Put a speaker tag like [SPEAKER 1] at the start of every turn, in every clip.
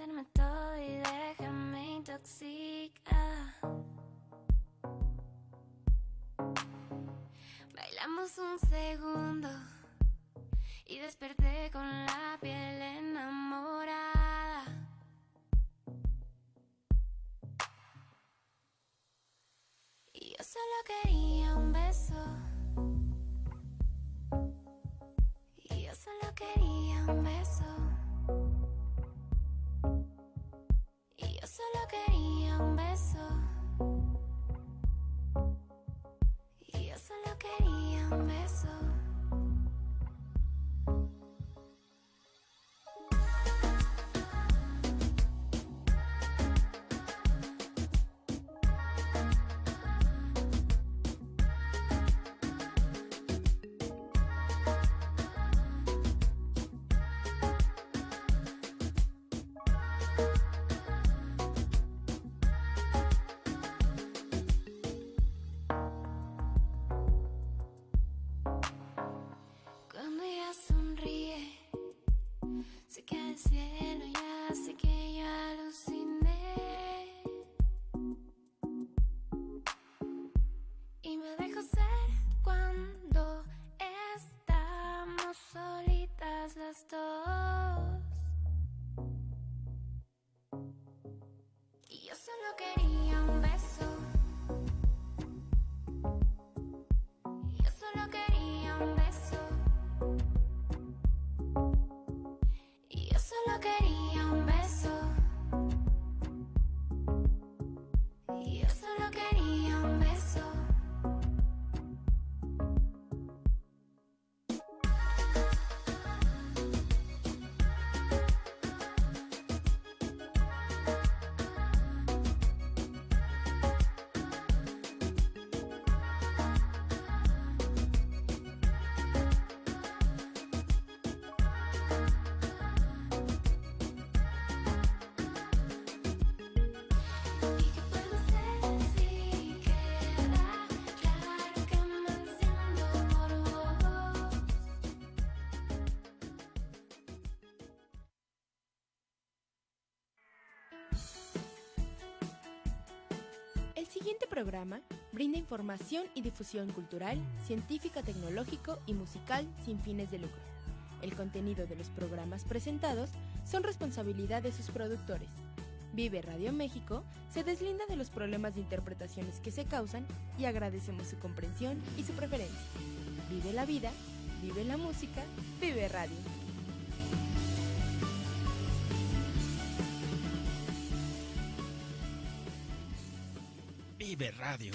[SPEAKER 1] Cuéntenme todo y déjenme intoxicar. Bailamos un segundo y desperté con la piel enamorada. Y yo solo quería un beso. Y yo solo quería un beso. Y yo solo quería un beso. Y yo solo quería un beso. Cuando ella sonríe, sé que el cielo ya sé que yo aluciné. Y me dejo ser cuando estamos solitas las dos. Y yo solo quería un beso. Y yo solo quería un beso. Y yo solo quería un beso. Y yo solo quería un beso. ¿Y qué puedo hacer si queda claro que me enciendo por vos?
[SPEAKER 2] El siguiente programa brinda información y difusión cultural, científica, tecnológico y musical sin fines de lucro. El contenido de los programas presentados son responsabilidad de sus productores. Vive Radio México se deslinda de los problemas de interpretaciones que se causan y agradecemos su comprensión y su preferencia. Vive la vida, vive la música, vive radio.
[SPEAKER 3] Vive Radio.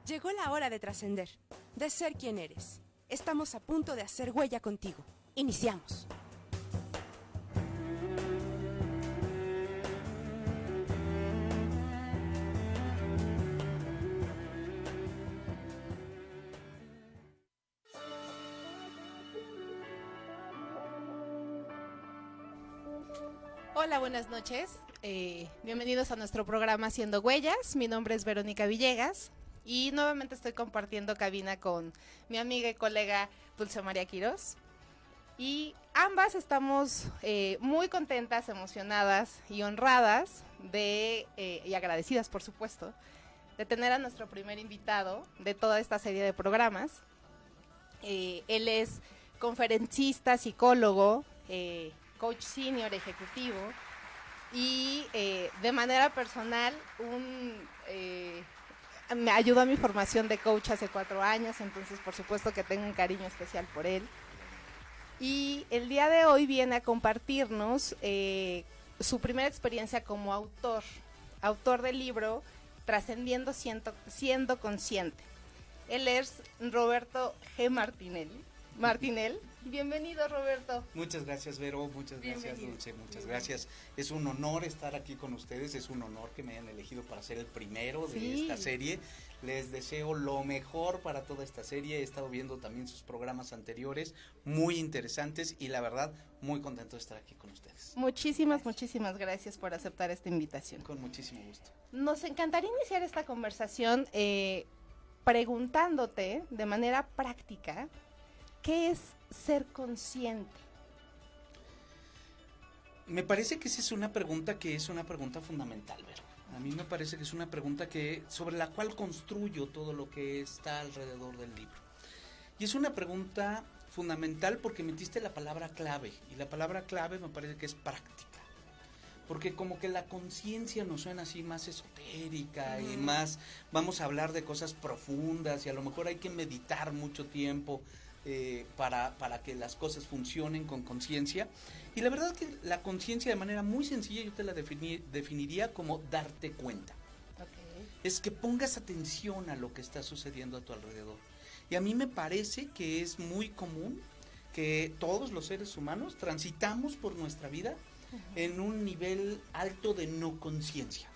[SPEAKER 4] Llegó la hora de trascender, de ser quien eres. Estamos a punto de hacer huella contigo. Iniciamos.
[SPEAKER 5] Hola, buenas noches. Bienvenidos a nuestro programa Haciendo Huellas. Mi nombre es Verónica Villegas y nuevamente estoy compartiendo cabina con mi amiga y colega Dulce María Quirós. Y ambas estamos muy contentas, emocionadas y honradas y agradecidas, por supuesto, de tener a nuestro primer invitado de toda esta serie de programas. Él es conferencista, psicólogo, coach senior ejecutivo y de manera personal me ayudó a mi formación de coach hace 4 años, entonces por supuesto que tengo un cariño especial por él. Y el día de hoy viene a compartirnos su primera experiencia como autor del libro Trascendiendo siendo consciente. Él es Roberto G. Martinel. Bienvenido, Roberto.
[SPEAKER 6] Muchas gracias, Vero, muchas gracias, Dulce, muchas gracias. Es un honor estar aquí con ustedes, es un honor que me hayan elegido para ser el primero de esta serie. Les deseo lo mejor para toda esta serie, he estado viendo también sus programas anteriores, muy interesantes y la verdad, muy contento de estar aquí con ustedes.
[SPEAKER 5] Muchísimas gracias por aceptar esta invitación.
[SPEAKER 6] Con muchísimo gusto.
[SPEAKER 5] Nos encantaría iniciar esta conversación preguntándote de manera práctica, ¿qué es ser consciente?
[SPEAKER 6] Me parece que esa es una pregunta fundamental, Vero. A mí me parece que es una pregunta sobre la cual construyo todo lo que está alrededor del libro. Y es una pregunta fundamental porque metiste la palabra clave, y la palabra clave me parece que es práctica. Porque como que la conciencia nos suena así más esotérica y más, vamos a hablar de cosas profundas y a lo mejor hay que meditar mucho tiempo para que las cosas funcionen con conciencia. Y la verdad que la conciencia de manera muy sencilla yo te la definiría como darte cuenta.
[SPEAKER 5] Okay.
[SPEAKER 6] Es que pongas atención a lo que está sucediendo a tu alrededor. Y a mí me parece que es muy común que todos los seres humanos transitamos por nuestra vida en un nivel alto de no conciencia.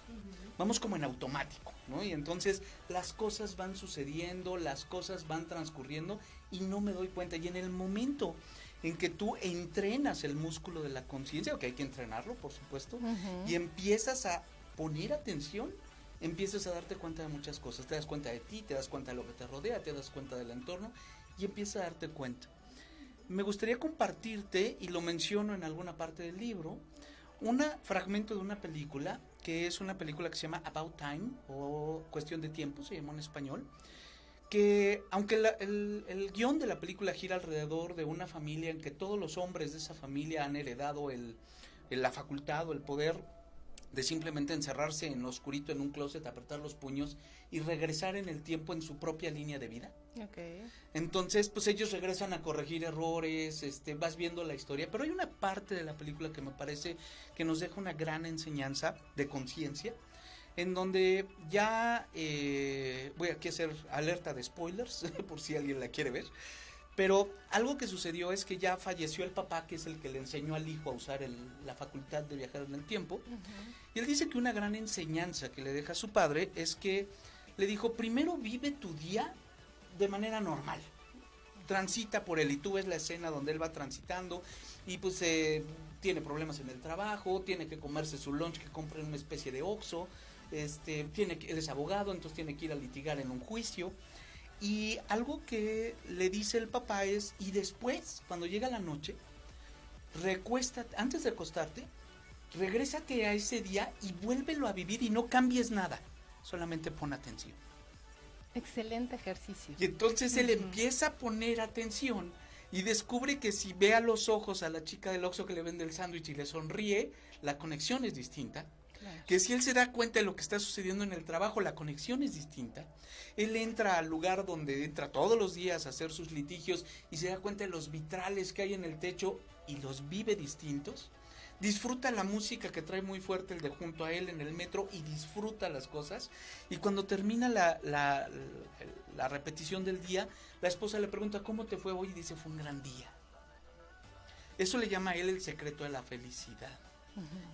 [SPEAKER 6] Vamos como en automático, ¿no? Y entonces las cosas van sucediendo, las cosas van transcurriendo y no me doy cuenta. Y en el momento en que tú entrenas el músculo de la conciencia, que hay que entrenarlo, por supuesto, y empiezas a poner atención, empiezas a darte cuenta de muchas cosas. Te das cuenta de ti, te das cuenta de lo que te rodea, te das cuenta del entorno y empiezas a darte cuenta. Me gustaría compartirte, y lo menciono en alguna parte del libro, un fragmento de una película, que es una película que se llama About Time, o Cuestión de Tiempo, se llama en español, que aunque el guión de la película gira alrededor de una familia en que todos los hombres de esa familia han heredado la facultad o el poder de simplemente encerrarse en lo oscurito en un closet, apretar los puños y regresar en el tiempo en su propia línea de vida.
[SPEAKER 5] Okay.
[SPEAKER 6] Entonces, pues ellos regresan a corregir errores, vas viendo la historia, pero hay una parte de la película que me parece que nos deja una gran enseñanza de conciencia, en donde ya, voy aquí a hacer alerta de spoilers, por si alguien la quiere ver, pero algo que sucedió es que ya falleció el papá, que es el que le enseñó al hijo a usar la facultad de viajar en el tiempo, y él dice que una gran enseñanza que le deja a su padre es que le dijo, primero vive tu día de manera normal, transita por él, y tú ves la escena donde él va transitando, y pues tiene problemas en el trabajo, tiene que comerse su lunch que compra en una especie de Oxxo, él es abogado, entonces tiene que ir a litigar en un juicio. Y algo que le dice el papá es, y después, cuando llega la noche, antes de acostarte, regrésate a ese día y vuélvelo a vivir y no cambies nada, solamente pon atención.
[SPEAKER 5] Excelente ejercicio.
[SPEAKER 6] Y entonces él empieza a poner atención y descubre que si ve a los ojos a la chica del Oxxo que le vende el sándwich y le sonríe, la conexión es distinta. Claro. Que si él se da cuenta de lo que está sucediendo en el trabajo, la conexión es distinta. Él entra al lugar donde entra todos los días a hacer sus litigios y se da cuenta de los vitrales que hay en el techo y los vive distintos. Disfruta la música que trae muy fuerte el de junto a él en el metro y disfruta las cosas. Y cuando termina la repetición del día, la esposa le pregunta, ¿cómo te fue hoy? Y dice, fue un gran día. Eso le llama a él el secreto de la felicidad.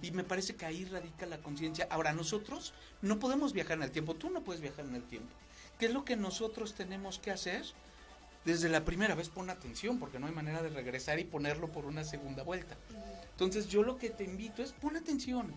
[SPEAKER 6] Y me parece que ahí radica la conciencia. Ahora, nosotros no podemos viajar en el tiempo, tú no puedes viajar en el tiempo. ¿Qué es lo que nosotros tenemos que hacer? Desde la primera vez pon atención, porque no hay manera de regresar y ponerlo por una segunda vuelta. Entonces yo lo que te invito es pon atención.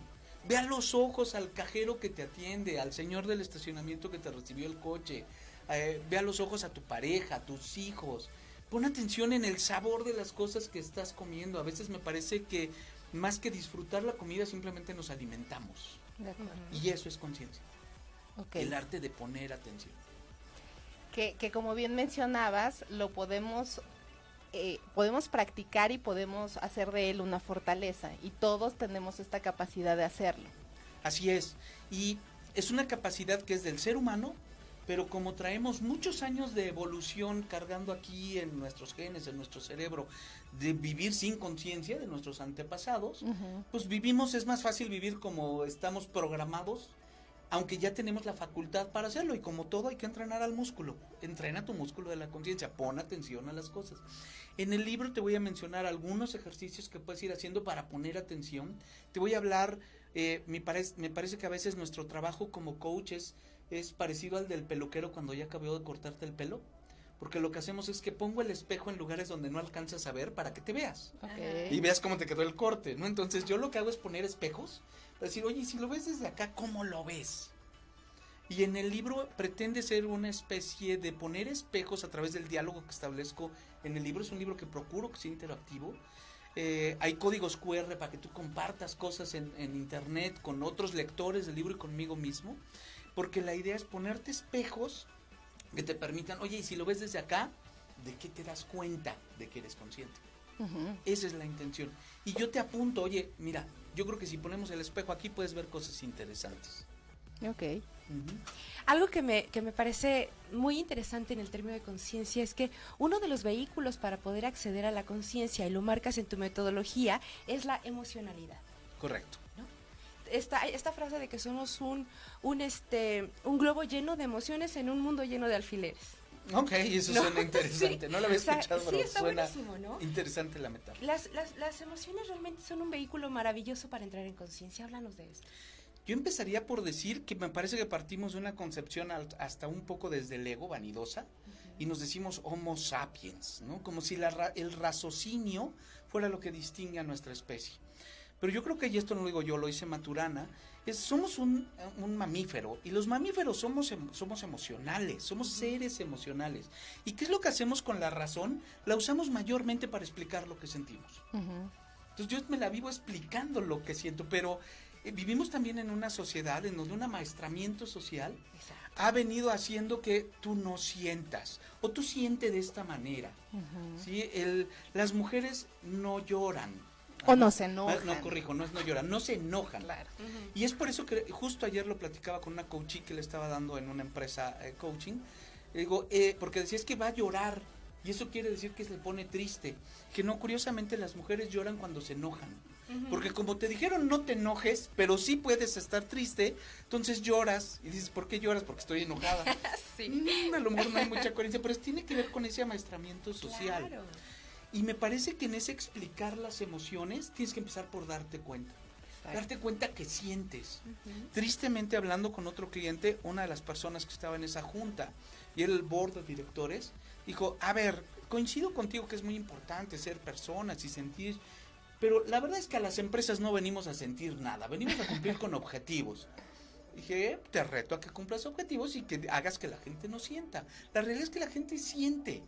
[SPEAKER 6] Ve a los ojos al cajero que te atiende, al señor del estacionamiento que te recibió el coche. Ve a los ojos a tu pareja, a tus hijos. Pon atención en el sabor de las cosas que estás comiendo. A veces me parece que más que disfrutar la comida, simplemente nos alimentamos.
[SPEAKER 5] De acuerdo.
[SPEAKER 6] Y eso es conciencia.
[SPEAKER 5] Okay.
[SPEAKER 6] El arte de poner atención.
[SPEAKER 5] Que como bien mencionabas, lo podemos practicar y podemos hacer de él una fortaleza. Y todos tenemos esta capacidad de hacerlo.
[SPEAKER 6] Así es. Y es una capacidad que es del ser humano, pero como traemos muchos años de evolución cargando aquí en nuestros genes, en nuestro cerebro, de vivir sin conciencia de nuestros antepasados, pues es más fácil vivir como estamos programados, aunque ya tenemos la facultad para hacerlo, y como todo hay que entrenar al músculo. Entrena tu músculo de la conciencia, pon atención a las cosas. En el libro te voy a mencionar algunos ejercicios que puedes ir haciendo para poner atención. Te voy a hablar, me parece que a veces nuestro trabajo como coach es parecido al del peluquero cuando ya acabó de cortarte el pelo, porque lo que hacemos es que pongo el espejo en lugares donde no alcanzas a ver para que te veas.
[SPEAKER 5] Ok.
[SPEAKER 6] Y veas cómo te quedó el corte, ¿no? Entonces yo lo que hago es poner espejos para decir, oye, si lo ves desde acá, ¿cómo lo ves? Y en el libro pretende ser una especie de poner espejos a través del diálogo que establezco en el libro. Es un libro que procuro que sea interactivo. Hay códigos QR para que tú compartas cosas en internet con otros lectores del libro y conmigo mismo. Porque la idea es ponerte espejos que te permitan, oye, y si lo ves desde acá, ¿de qué te das cuenta de que eres consciente?
[SPEAKER 5] Ujú.
[SPEAKER 6] Esa es la intención. Y yo te apunto, oye, mira, yo creo que si ponemos el espejo aquí puedes ver cosas interesantes.
[SPEAKER 5] Ok.
[SPEAKER 6] Ujú.
[SPEAKER 4] Algo que me parece muy interesante en el término de conciencia es que uno de los vehículos para poder acceder a la conciencia, y lo marcas en tu metodología, es la emocionalidad.
[SPEAKER 6] Correcto.
[SPEAKER 4] Esta frase de que somos un globo lleno de emociones en un mundo lleno de alfileres.
[SPEAKER 6] Ok, eso
[SPEAKER 4] No,
[SPEAKER 6] suena interesante.
[SPEAKER 4] sí.
[SPEAKER 6] No lo había
[SPEAKER 4] O sea,
[SPEAKER 6] escuchado,
[SPEAKER 4] sí,
[SPEAKER 6] pero
[SPEAKER 4] está
[SPEAKER 6] suena
[SPEAKER 4] buenísimo, ¿no?
[SPEAKER 6] interesante la metáfora.
[SPEAKER 4] Las emociones realmente son un vehículo maravilloso para entrar en conciencia. Háblanos de eso.
[SPEAKER 6] Yo empezaría por decir que me parece que partimos de una concepción hasta un poco desde el ego, vanidosa, y nos decimos Homo sapiens, ¿no? Como si el raciocinio fuera lo que distingue a nuestra especie. Pero yo creo que, y esto no lo digo yo, lo dice Maturana, somos un mamífero, y los mamíferos somos emocionales, somos seres emocionales. ¿Y qué es lo que hacemos con la razón? La usamos mayormente para explicar lo que sentimos.
[SPEAKER 5] Ujú.
[SPEAKER 6] Entonces yo me la vivo explicando lo que siento, pero vivimos también en una sociedad en donde un amaestramiento social ha venido haciendo que tú no sientas, o tú sientes de esta manera.
[SPEAKER 5] Ujú.
[SPEAKER 6] ¿Sí? Las mujeres no lloran.
[SPEAKER 5] O no se enojan.
[SPEAKER 6] No, corrijo, no es no lloran, no se enojan.
[SPEAKER 5] Claro.
[SPEAKER 6] Y es por eso que justo ayer lo platicaba con una coachee que le estaba dando en una empresa coaching. Le digo, porque decía, es que va a llorar. Y eso quiere decir que se le pone triste. Que no, curiosamente las mujeres lloran cuando se enojan. Porque como te dijeron no te enojes, pero sí puedes estar triste, entonces lloras. Y dices, ¿por qué lloras? Porque estoy enojada. A lo mejor no hay mucha coherencia, pero tiene que ver con ese amaestramiento social.
[SPEAKER 4] Claro.
[SPEAKER 6] Y me parece que en ese explicar las emociones tienes que empezar por darte cuenta. Darte cuenta que sientes. Tristemente, hablando con otro cliente, una de las personas que estaba en esa junta y era el board de directores, dijo, a ver, coincido contigo que es muy importante ser personas y sentir, pero la verdad es que a las empresas no venimos a sentir nada, venimos a cumplir con objetivos. Dije, te reto a que cumplas objetivos y que hagas que la gente no sienta. La realidad es que la gente siente.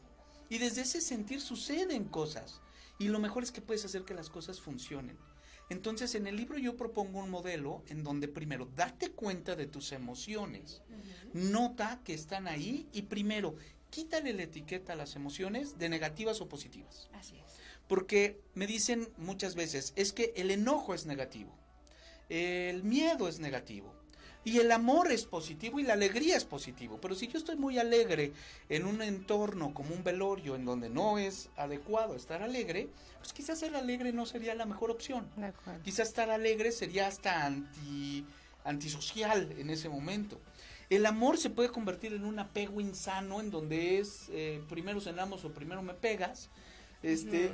[SPEAKER 6] Y desde ese sentir suceden cosas. Y lo mejor es que puedes hacer que las cosas funcionen. Entonces, en el libro yo propongo un modelo en donde primero, date cuenta de tus emociones. Nota que están ahí y primero, quítale la etiqueta a las emociones de negativas o positivas.
[SPEAKER 4] Así es.
[SPEAKER 6] Porque me dicen muchas veces, es que el enojo es negativo, el miedo es negativo, y el amor es positivo y la alegría es positivo. Pero si yo estoy muy alegre en un entorno como un velorio en donde no es adecuado estar alegre, pues quizás ser alegre no sería la mejor opción.
[SPEAKER 5] De acuerdo.
[SPEAKER 6] Quizás estar alegre sería hasta antisocial en ese momento. El amor se puede convertir en un apego insano en donde es primero cenamos o primero me pegas,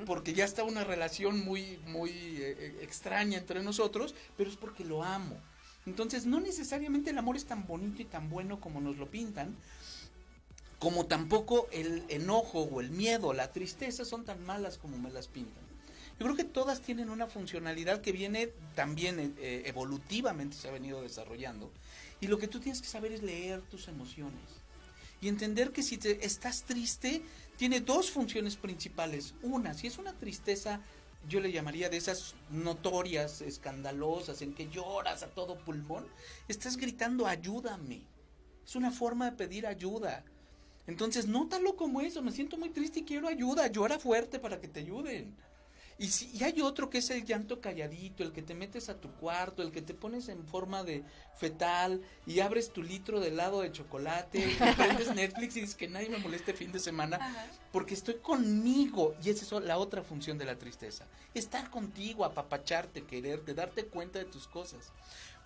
[SPEAKER 6] porque ya está una relación muy extraña entre nosotros, pero es porque lo amo. Entonces no necesariamente el amor es tan bonito y tan bueno como nos lo pintan, como tampoco el enojo o el miedo o la tristeza son tan malas como me las pintan. Yo creo que todas tienen una funcionalidad que viene también evolutivamente, se ha venido desarrollando. Y lo que tú tienes que saber es leer tus emociones. Y entender que si estás triste, tiene dos funciones principales. Una, si es una tristeza, yo le llamaría de esas notorias, escandalosas, en que lloras a todo pulmón, estás gritando ayúdame. Es una forma de pedir ayuda. Entonces, nótalo como eso, me siento muy triste y quiero ayuda, llora fuerte para que te ayuden. Y hay otro que es el llanto calladito, el que te metes a tu cuarto, el que te pones en forma de fetal y abres tu litro de helado de chocolate, y prendes Netflix y dices que nadie me moleste fin de semana, porque estoy conmigo. Y esa es la otra función de la tristeza, estar contigo, apapacharte, quererte, darte cuenta de tus cosas.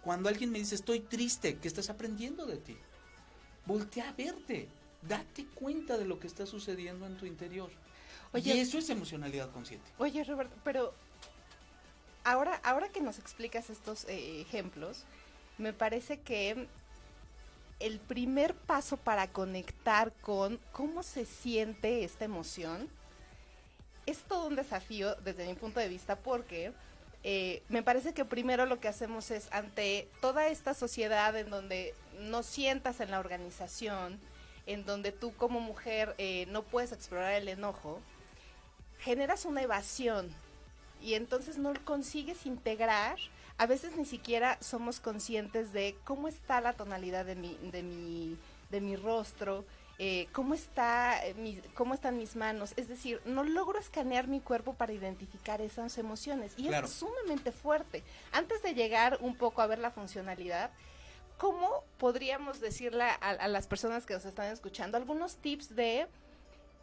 [SPEAKER 6] Cuando alguien me dice estoy triste, ¿qué estás aprendiendo de ti? Voltea a verte, date cuenta de lo que está sucediendo en tu interior.
[SPEAKER 5] Oye,
[SPEAKER 6] y eso es emocionalidad consciente.
[SPEAKER 5] Oye, Roberto, pero ahora que nos explicas estos ejemplos, me parece que el primer paso para conectar con cómo se siente esta emoción es todo un desafío desde mi punto de vista porque me parece que primero lo que hacemos es ante toda esta sociedad en donde no sientas en la organización, en donde tú como mujer no puedes explorar el enojo, generas una evasión y entonces no consigues integrar. A veces ni siquiera somos conscientes de cómo está la tonalidad de mi rostro, cómo están mis manos. Es decir, no logro escanear mi cuerpo para identificar esas emociones. Y
[SPEAKER 6] Claro.
[SPEAKER 5] es sumamente fuerte. Antes de llegar un poco a ver la funcionalidad, ¿cómo podríamos decirle a las personas que nos están escuchando algunos tips de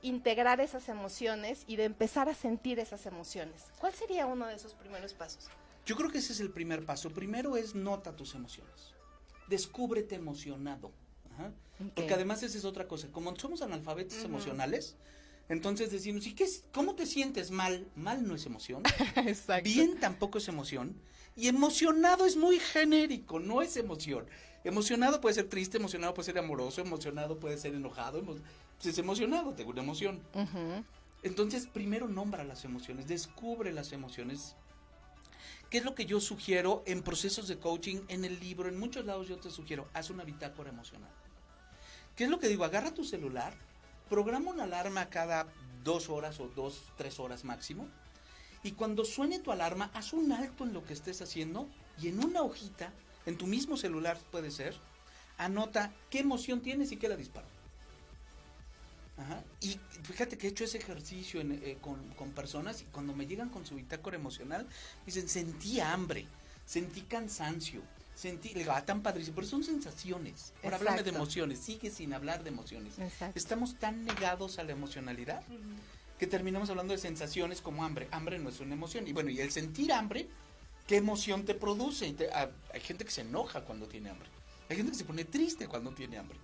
[SPEAKER 5] integrar esas emociones y de empezar a sentir esas emociones? ¿Cuál sería uno de esos primeros pasos?
[SPEAKER 6] Yo creo que ese es el primer paso. Primero es nota tus emociones. Descúbrete emocionado. Ajá. Porque además esa es otra cosa. Como somos analfabetos emocionales, entonces decimos, ¿cómo te sientes mal? Mal no es emoción.
[SPEAKER 5] Exacto.
[SPEAKER 6] Bien tampoco es emoción. Y emocionado es muy genérico, no es emoción. Emocionado puede ser triste, emocionado puede ser amoroso, emocionado puede ser enojado. Pues es emocionado, tengo una emoción. Entonces, primero nombra las emociones, descubre las emociones. ¿Qué es lo que yo sugiero en procesos de coaching, en el libro, en muchos lados yo te sugiero? Haz una bitácora emocional. ¿Qué es lo que digo? Agarra tu celular, programa una alarma cada 2 horas o 3 horas máximo, y cuando suene tu alarma, haz un alto en lo que estés haciendo y en una hojita, en tu mismo celular puede ser, anota qué emoción tienes y qué la dispara. Ajá. Y fíjate que he hecho ese ejercicio con personas y cuando me llegan con su bitácora emocional, dicen, sentí hambre, sentí cansancio, le digo, tan padrísimo, pero son sensaciones. Ahora háblame de emociones, sigue sin hablar de emociones.
[SPEAKER 5] Exacto.
[SPEAKER 6] Estamos tan negados a la emocionalidad que terminamos hablando de sensaciones como hambre. Hambre no es una emoción. Y bueno, y el sentir hambre, ¿qué emoción te produce? Hay gente que se enoja cuando tiene hambre. Hay gente que se pone triste cuando tiene hambre.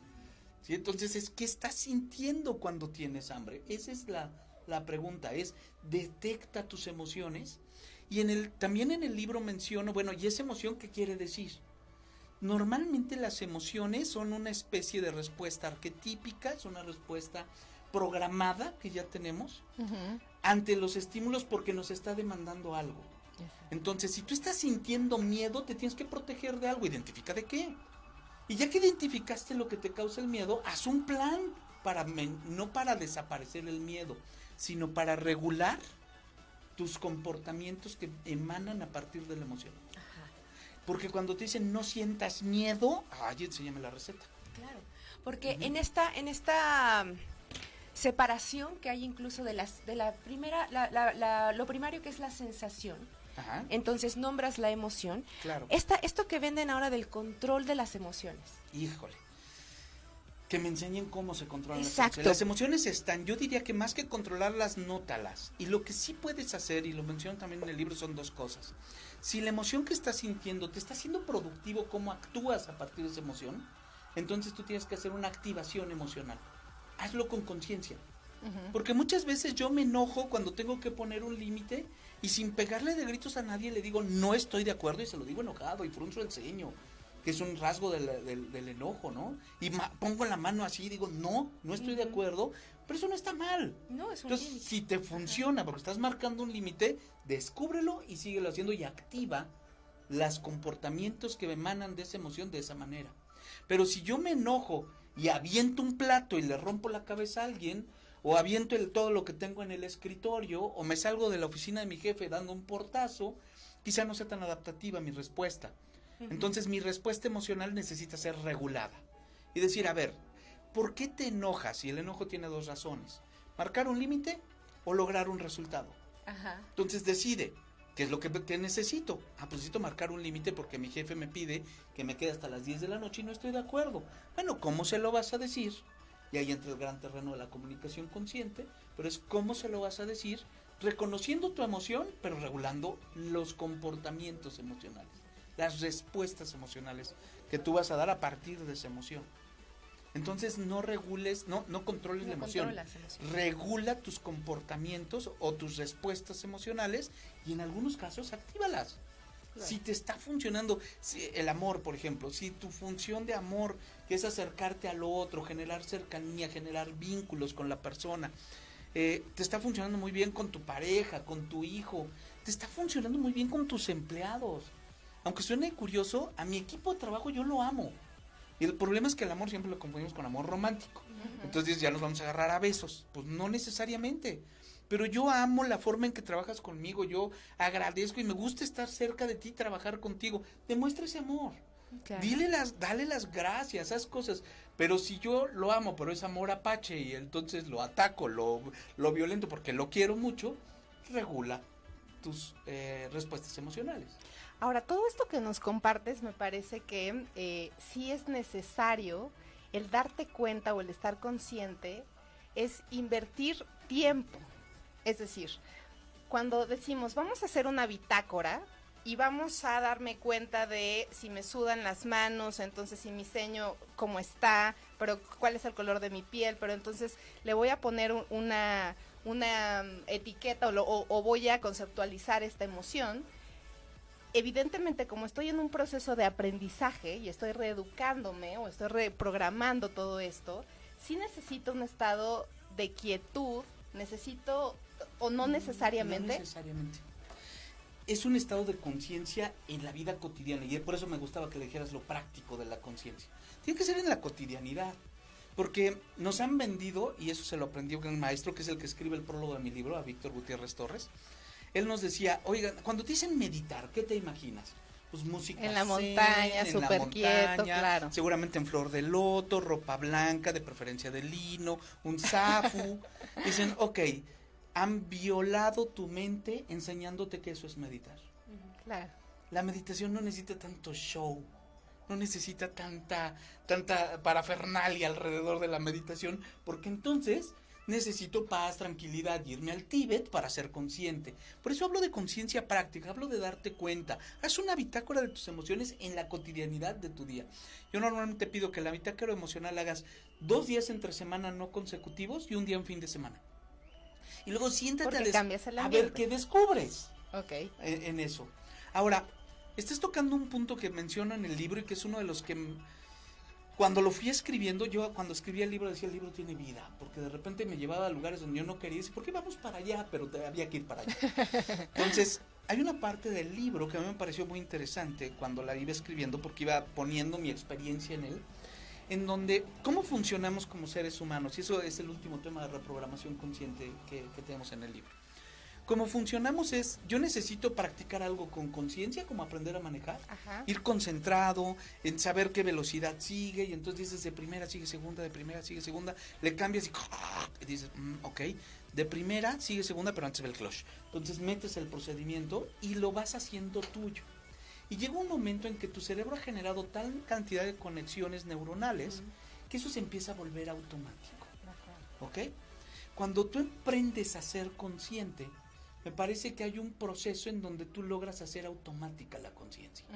[SPEAKER 6] ¿Sí? Entonces, ¿qué estás sintiendo cuando tienes hambre? Esa es la pregunta, es detecta tus emociones. Y también en el libro menciono, bueno, ¿y esa emoción qué quiere decir? Normalmente las emociones son una especie de respuesta arquetípica, es una respuesta programada que ya tenemos ante los estímulos porque nos está demandando algo. Entonces, si tú estás sintiendo miedo, te tienes que proteger de algo, identifica de qué. Y ya que identificaste lo que te causa el miedo, haz un plan no para desaparecer el miedo, sino para regular tus comportamientos que emanan a partir de la emoción. Porque cuando te dicen no sientas miedo, enséñame la receta.
[SPEAKER 4] Claro, porque en esta separación que hay incluso de la primera, lo primario que es la sensación.
[SPEAKER 6] Ajá.
[SPEAKER 4] Entonces nombras la emoción.
[SPEAKER 6] Claro.
[SPEAKER 4] Esto que venden ahora del control de las emociones.
[SPEAKER 6] Híjole. Que me enseñen cómo se controlan
[SPEAKER 4] Exacto.
[SPEAKER 6] las emociones. Las emociones están, yo diría que más que controlarlas, nótalas. Y lo que sí puedes hacer, y lo menciono también en el libro, son 2 cosas. Si la emoción que estás sintiendo te está haciendo productivo, cómo actúas a partir de esa emoción, entonces tú tienes que hacer una activación emocional. Hazlo con conciencia. Porque muchas veces yo me enojo cuando tengo que poner un límite y sin pegarle de gritos a nadie le digo no estoy de acuerdo y se lo digo enojado y frunzo el ceño, que es un rasgo del enojo, ¿no? Y pongo la mano así y digo no estoy de acuerdo, pero eso no está mal.
[SPEAKER 4] No, es un
[SPEAKER 6] Entonces,
[SPEAKER 4] límite.
[SPEAKER 6] si te funciona porque estás marcando un límite, descúbrelo y síguelo haciendo y activa los comportamientos que emanan de esa emoción de esa manera. Pero si yo me enojo y aviento un plato y le rompo la cabeza a alguien, o aviento todo lo que tengo en el escritorio, o me salgo de la oficina de mi jefe dando un portazo, quizá no sea tan adaptativa mi respuesta. Entonces mi respuesta emocional necesita ser regulada. Y decir, a ver, ¿por qué te enojas? Y el enojo tiene 2 razones. Marcar un límite o lograr un resultado.
[SPEAKER 4] Ajá.
[SPEAKER 6] Entonces decide, ¿qué es lo que necesito? Pues necesito marcar un límite porque mi jefe me pide que me quede hasta las 10 de la noche y no estoy de acuerdo. Bueno, ¿cómo se lo vas a decir? Y ahí entra el gran terreno de la comunicación consciente, pero es cómo se lo vas a decir, reconociendo tu emoción, pero regulando los comportamientos emocionales, las respuestas emocionales que tú vas a dar a partir de esa emoción. Entonces no regules, no controles la emoción, regula tus comportamientos o tus respuestas emocionales y en algunos casos actívalas. Si te está funcionando el amor, por ejemplo, si tu función de amor, que es acercarte al otro, generar cercanía, generar vínculos con la persona, te está funcionando muy bien con tu pareja, con tu hijo, te está funcionando muy bien con tus empleados. Aunque suene curioso, a mi equipo de trabajo yo lo amo. Y el problema es que el amor siempre lo confundimos con amor romántico. Entonces ya nos vamos a agarrar a besos. Pues no necesariamente. Pero yo amo la forma en que trabajas conmigo. Yo agradezco y me gusta estar cerca de ti, trabajar contigo. Demuestra ese amor.
[SPEAKER 4] Claro.
[SPEAKER 6] Dale las gracias, haz cosas. Pero si yo lo amo, pero es amor apache y entonces lo ataco, lo violento porque lo quiero mucho, regula tus respuestas emocionales.
[SPEAKER 5] Ahora, todo esto que nos compartes me parece que sí es necesario el darte cuenta o el estar consciente, es invertir tiempo. Es decir, cuando decimos vamos a hacer una bitácora y vamos a darme cuenta de si me sudan las manos, entonces si mi ceño cómo está, pero cuál es el color de mi piel, pero entonces le voy a poner una etiqueta o voy a conceptualizar esta emoción. Evidentemente, como estoy en un proceso de aprendizaje y estoy reeducándome o estoy reprogramando todo esto, sí necesito un estado de quietud, necesito, o no necesariamente.
[SPEAKER 6] No necesariamente. Es un estado de conciencia en la vida cotidiana y por eso me gustaba que le dijeras lo práctico de la conciencia. Tiene que ser en la cotidianidad, porque nos han vendido, y eso se lo aprendió un gran maestro, que es el que escribe el prólogo de mi libro, a Víctor Gutiérrez Torres. Él nos decía, oigan, cuando te dicen meditar, ¿qué te imaginas? Pues música
[SPEAKER 5] en la
[SPEAKER 6] zen,
[SPEAKER 5] montaña,
[SPEAKER 6] en
[SPEAKER 5] súper
[SPEAKER 6] la
[SPEAKER 5] quieto,
[SPEAKER 6] montaña,
[SPEAKER 5] claro.
[SPEAKER 6] seguramente en flor de loto, ropa blanca, de preferencia de lino, un zafu. Dicen, ok, han violado tu mente enseñándote que eso es meditar.
[SPEAKER 5] Claro.
[SPEAKER 6] La meditación no necesita tanto show, no necesita tanta parafernalia alrededor de la meditación, porque entonces necesito paz, tranquilidad, irme al Tíbet para ser consciente. Por eso hablo de conciencia práctica, hablo de darte cuenta. Haz una bitácora de tus emociones en la cotidianidad de tu día. Yo normalmente pido que la bitácora emocional hagas 2 días entre semana no consecutivos y un día en fin de semana. Y luego siéntate
[SPEAKER 5] Cambias el
[SPEAKER 6] a
[SPEAKER 5] ambiente.
[SPEAKER 6] ver qué descubres
[SPEAKER 5] Ok.
[SPEAKER 6] en eso. Ahora, estás tocando un punto que menciono en el libro y que es uno de los que cuando lo fui escribiendo, yo cuando escribía el libro decía el libro tiene vida, porque de repente me llevaba a lugares donde yo no quería decir, ¿por qué vamos para allá? Pero había que ir para allá. Entonces, hay una parte del libro que a mí me pareció muy interesante cuando la iba escribiendo, porque iba poniendo mi experiencia en él, en donde, ¿cómo funcionamos como seres humanos? Y eso es el último tema de reprogramación consciente que tenemos en el libro. Cómo funcionamos es, yo necesito practicar algo con conciencia, como aprender a manejar,
[SPEAKER 5] Ajá.
[SPEAKER 6] ir concentrado en saber qué velocidad sigue, y entonces dices de primera sigue segunda, de primera sigue segunda, le cambias y dices, ok, de primera sigue segunda, pero antes ve el clutch. Entonces metes el procedimiento y lo vas haciendo tuyo. Y llega un momento en que tu cerebro ha generado tal cantidad de conexiones neuronales que eso se empieza a volver automático. ¿Ok? Cuando tú aprendes a ser consciente, me parece que hay un proceso en donde tú logras hacer automática la conciencia.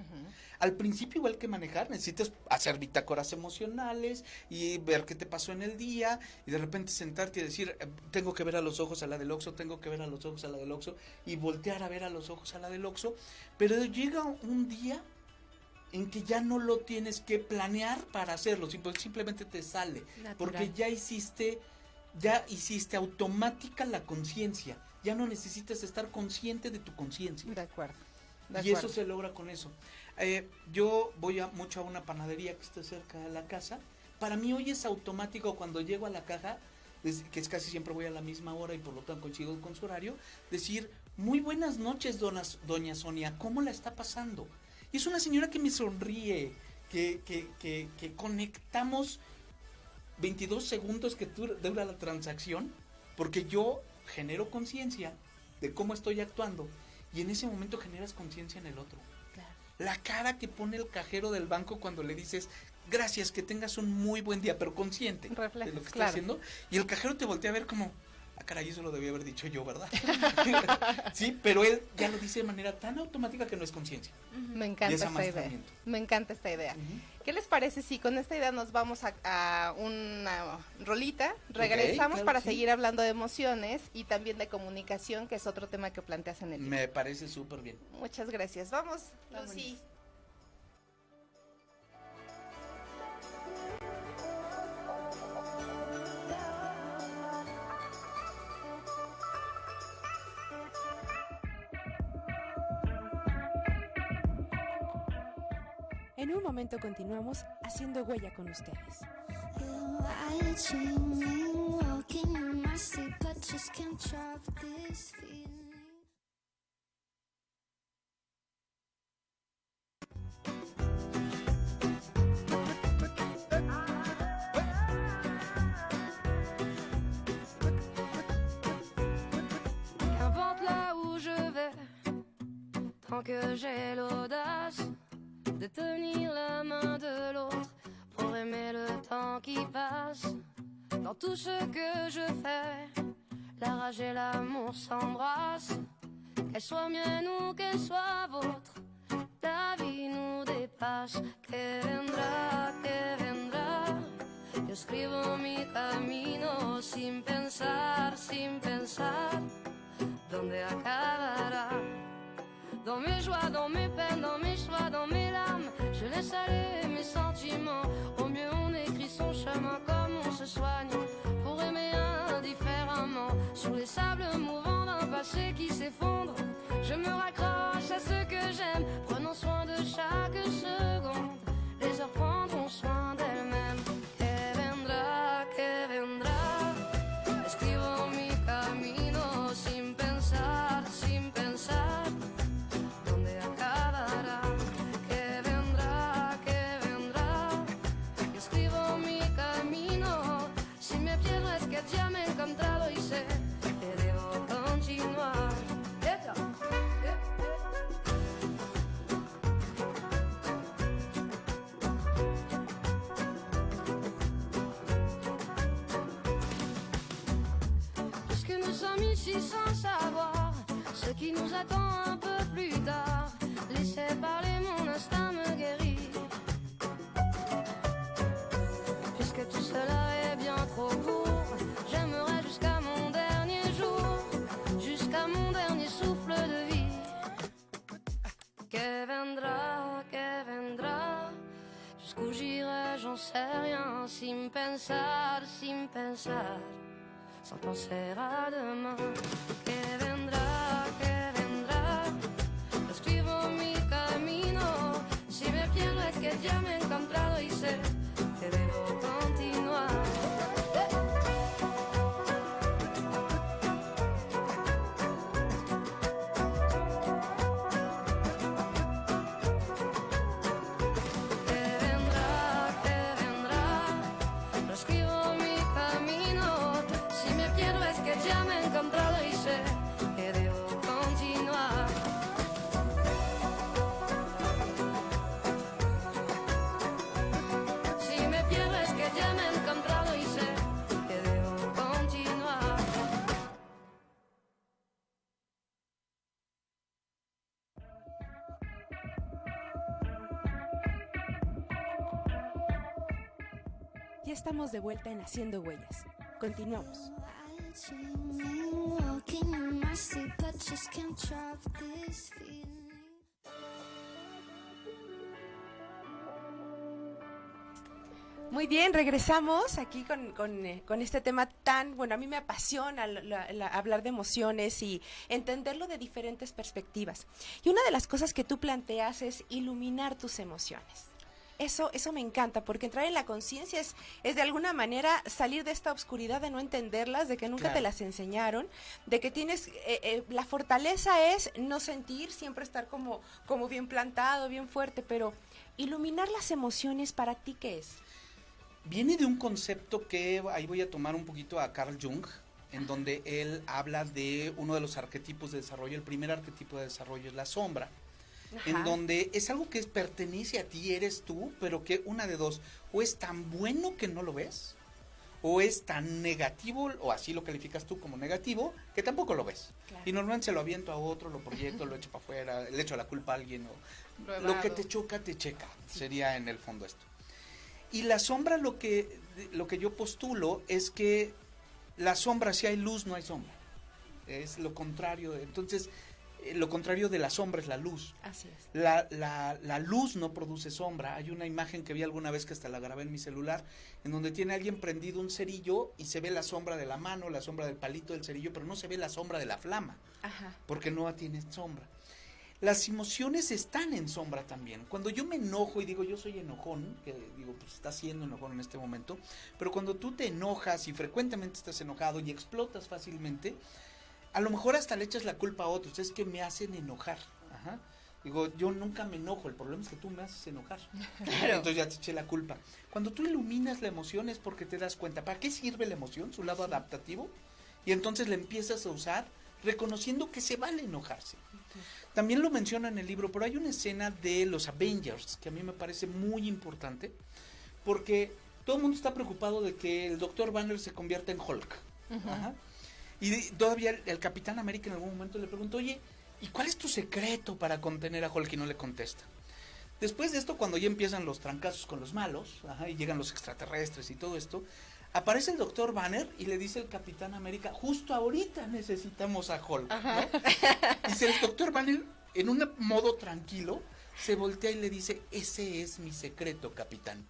[SPEAKER 6] Al principio, igual que manejar, necesitas hacer bitácoras emocionales y ver qué te pasó en el día y de repente sentarte y decir, tengo que ver a los ojos a la del Oxxo, tengo que ver a los ojos a la del Oxxo y voltear a ver a los ojos a la del Oxxo, pero llega un día en que ya no lo tienes que planear para hacerlo, simplemente te sale,
[SPEAKER 4] Natural.
[SPEAKER 6] porque ya hiciste automática la conciencia. Ya no necesitas estar consciente de tu conciencia.
[SPEAKER 5] De acuerdo.
[SPEAKER 6] Y eso se logra con eso. Yo voy mucho a una panadería que está cerca de la casa. Para mí hoy es automático cuando llego a la caja, que es casi siempre voy a la misma hora y por lo tanto coincido con su horario, decir, muy buenas noches, doña Sonia, ¿cómo la está pasando? Y es una señora que me sonríe, que conectamos 22 segundos que dura la transacción, porque yo genero conciencia de cómo estoy actuando y en ese momento generas conciencia en el otro.
[SPEAKER 4] Claro.
[SPEAKER 6] La cara que pone el cajero del banco cuando le dices gracias, que tengas un muy buen día, pero consciente de lo que está haciendo, y el cajero te voltea a ver como caray, eso lo debía haber dicho yo, ¿verdad? Sí, pero él ya lo dice de manera tan automática que no es conciencia.
[SPEAKER 5] Me
[SPEAKER 6] Y
[SPEAKER 5] encanta
[SPEAKER 6] es
[SPEAKER 5] esta idea.
[SPEAKER 6] amastramiento.
[SPEAKER 5] Me encanta esta idea. ¿Qué les parece si con esta idea nos vamos a una rolita? Regresamos
[SPEAKER 6] claro
[SPEAKER 5] para
[SPEAKER 6] que sí.
[SPEAKER 5] seguir hablando de emociones y también de comunicación, que es otro tema que planteas en el libro.
[SPEAKER 6] Me parece súper bien.
[SPEAKER 5] Muchas gracias. Vamos,
[SPEAKER 4] Vámonos.
[SPEAKER 5] Lucy.
[SPEAKER 4] En un momento continuamos haciendo huella con ustedes.
[SPEAKER 1] Watching me walking in my sleep, but just can't drop this feeling.
[SPEAKER 3] Qu'importe là où je vais, tant que j'ai l'audace de tenir la main de l'autre pour aimer le temps qui passe. Dans tout ce que je fais, la rage et l'amour s'embrassent. Qu'elle soit mienne ou qu'elle soit vôtre, la vie nous dépasse. Que vendrá, yo escribo mi camino sin pensar, ¿dónde acabará? Dans mes joies, dans mes peines, dans mes choix, dans mes larmes, je laisse aller mes sentiments. Au mieux on écrit son chemin comme on se soigne, pour aimer indifféremment. Sur les sables mouvants d'un passé qui s'effondre, je me raccroche à ce que j'aime, prenons soin de chaque seconde. Les heures prendront soin d'elles-mêmes. Que vendrá, escribo mi camino sin pensar, ¿dónde acabará? Que vendrá, yo escribo mi camino. Si me pierdo es que ya me he encontrado y sé que debo continuar. Puisque nous sommes ici sans savoir ce qui nous attend un peu plus tard, laissez parler, mon instinct me guérit. Puisque tout cela est bien trop court, j'aimerais jusqu'à mon dernier jour, jusqu'à mon dernier souffle de vie. Que vendrá, jusqu'où j'irai, j'en sais rien, sin pensar, sans penser à demain. Que vendrá, escribo mi camino. Si me pierdo es que ya me he encontrado y sé que debo continuar. Que vendrá, lo escribo mi camino. Si me pierdo es que ya me he encontrado y sé que debo continuar. Si me pierdo es que ya me he encontrado y sé que debo continuar.
[SPEAKER 4] Ya estamos de vuelta en Haciendo Huellas. Continuamos.
[SPEAKER 1] Watching me walking in my sleep, but just can't drop this feeling.
[SPEAKER 4] Muy bien, regresamos aquí con este tema tan, bueno, a mí me apasiona hablar de emociones y entenderlo de diferentes perspectivas. Y una de las cosas que tú planteas es iluminar tus emociones. Eso me encanta, porque entrar en la conciencia es de alguna manera salir de esta oscuridad de no entenderlas, de que nunca
[SPEAKER 6] Claro.
[SPEAKER 4] te las enseñaron, de que tienes, la fortaleza es no sentir, siempre estar como bien plantado, bien fuerte, pero iluminar las emociones, ¿para ti qué es?
[SPEAKER 6] Viene de un concepto que ahí voy a tomar un poquito a Carl Jung, en donde él habla de uno de los arquetipos de desarrollo. El primer arquetipo de desarrollo es la sombra, en
[SPEAKER 4] Ajá.
[SPEAKER 6] donde es algo que pertenece a ti, eres tú, pero que una de dos, o es tan bueno que no lo ves, o es tan negativo, o así lo calificas tú como negativo, que tampoco lo ves.
[SPEAKER 4] Claro.
[SPEAKER 6] Y normalmente se lo aviento a otro, lo proyecto, lo echo para afuera, le echo la culpa a alguien, o
[SPEAKER 5] Lo
[SPEAKER 6] lo que
[SPEAKER 5] evado.
[SPEAKER 6] te choca, te checa. Sería en el fondo esto. Y la sombra, lo que yo postulo es que la sombra, si hay luz, no hay sombra. Es lo contrario. Entonces, lo contrario de la sombra es la luz.
[SPEAKER 4] Así es.
[SPEAKER 6] La luz no produce sombra. Hay una imagen que vi alguna vez que hasta la grabé en mi celular, en donde tiene alguien prendido un cerillo y se ve la sombra de la mano, la sombra del palito del cerillo, pero no se ve la sombra de la flama,
[SPEAKER 4] Ajá.
[SPEAKER 6] porque no tiene sombra. Las emociones están en sombra también. Cuando yo me enojo y digo yo soy enojón, que digo pues estás siendo enojón en este momento, pero cuando tú te enojas y frecuentemente estás enojado y explotas fácilmente, a lo mejor hasta le echas la culpa a otros, es que me hacen enojar. Ajá. Digo, yo nunca me enojo, el problema es que tú me haces enojar.
[SPEAKER 4] Claro.
[SPEAKER 6] Entonces ya te eché la culpa. Cuando tú iluminas la emoción es porque te das cuenta, ¿para qué sirve la emoción? Su lado adaptativo. Y entonces la empiezas a usar reconociendo que se vale enojarse. También lo menciona en el libro, pero hay una escena de los Avengers que a mí me parece muy importante, porque todo el mundo está preocupado de que el Dr. Banner se convierta en Hulk. Ajá. Y todavía el Capitán América en algún momento le preguntó, oye, ¿y cuál es tu secreto para contener a Hulk? Y no le contesta. Después de esto, cuando ya empiezan los trancazos con los malos, ajá, y llegan los extraterrestres y todo esto, aparece el Dr. Banner y le dice el Capitán América, justo ahorita necesitamos a Hulk, ¿no? Dice el Dr. Banner, en un modo tranquilo, se voltea y le dice, ese es mi secreto, Capitán.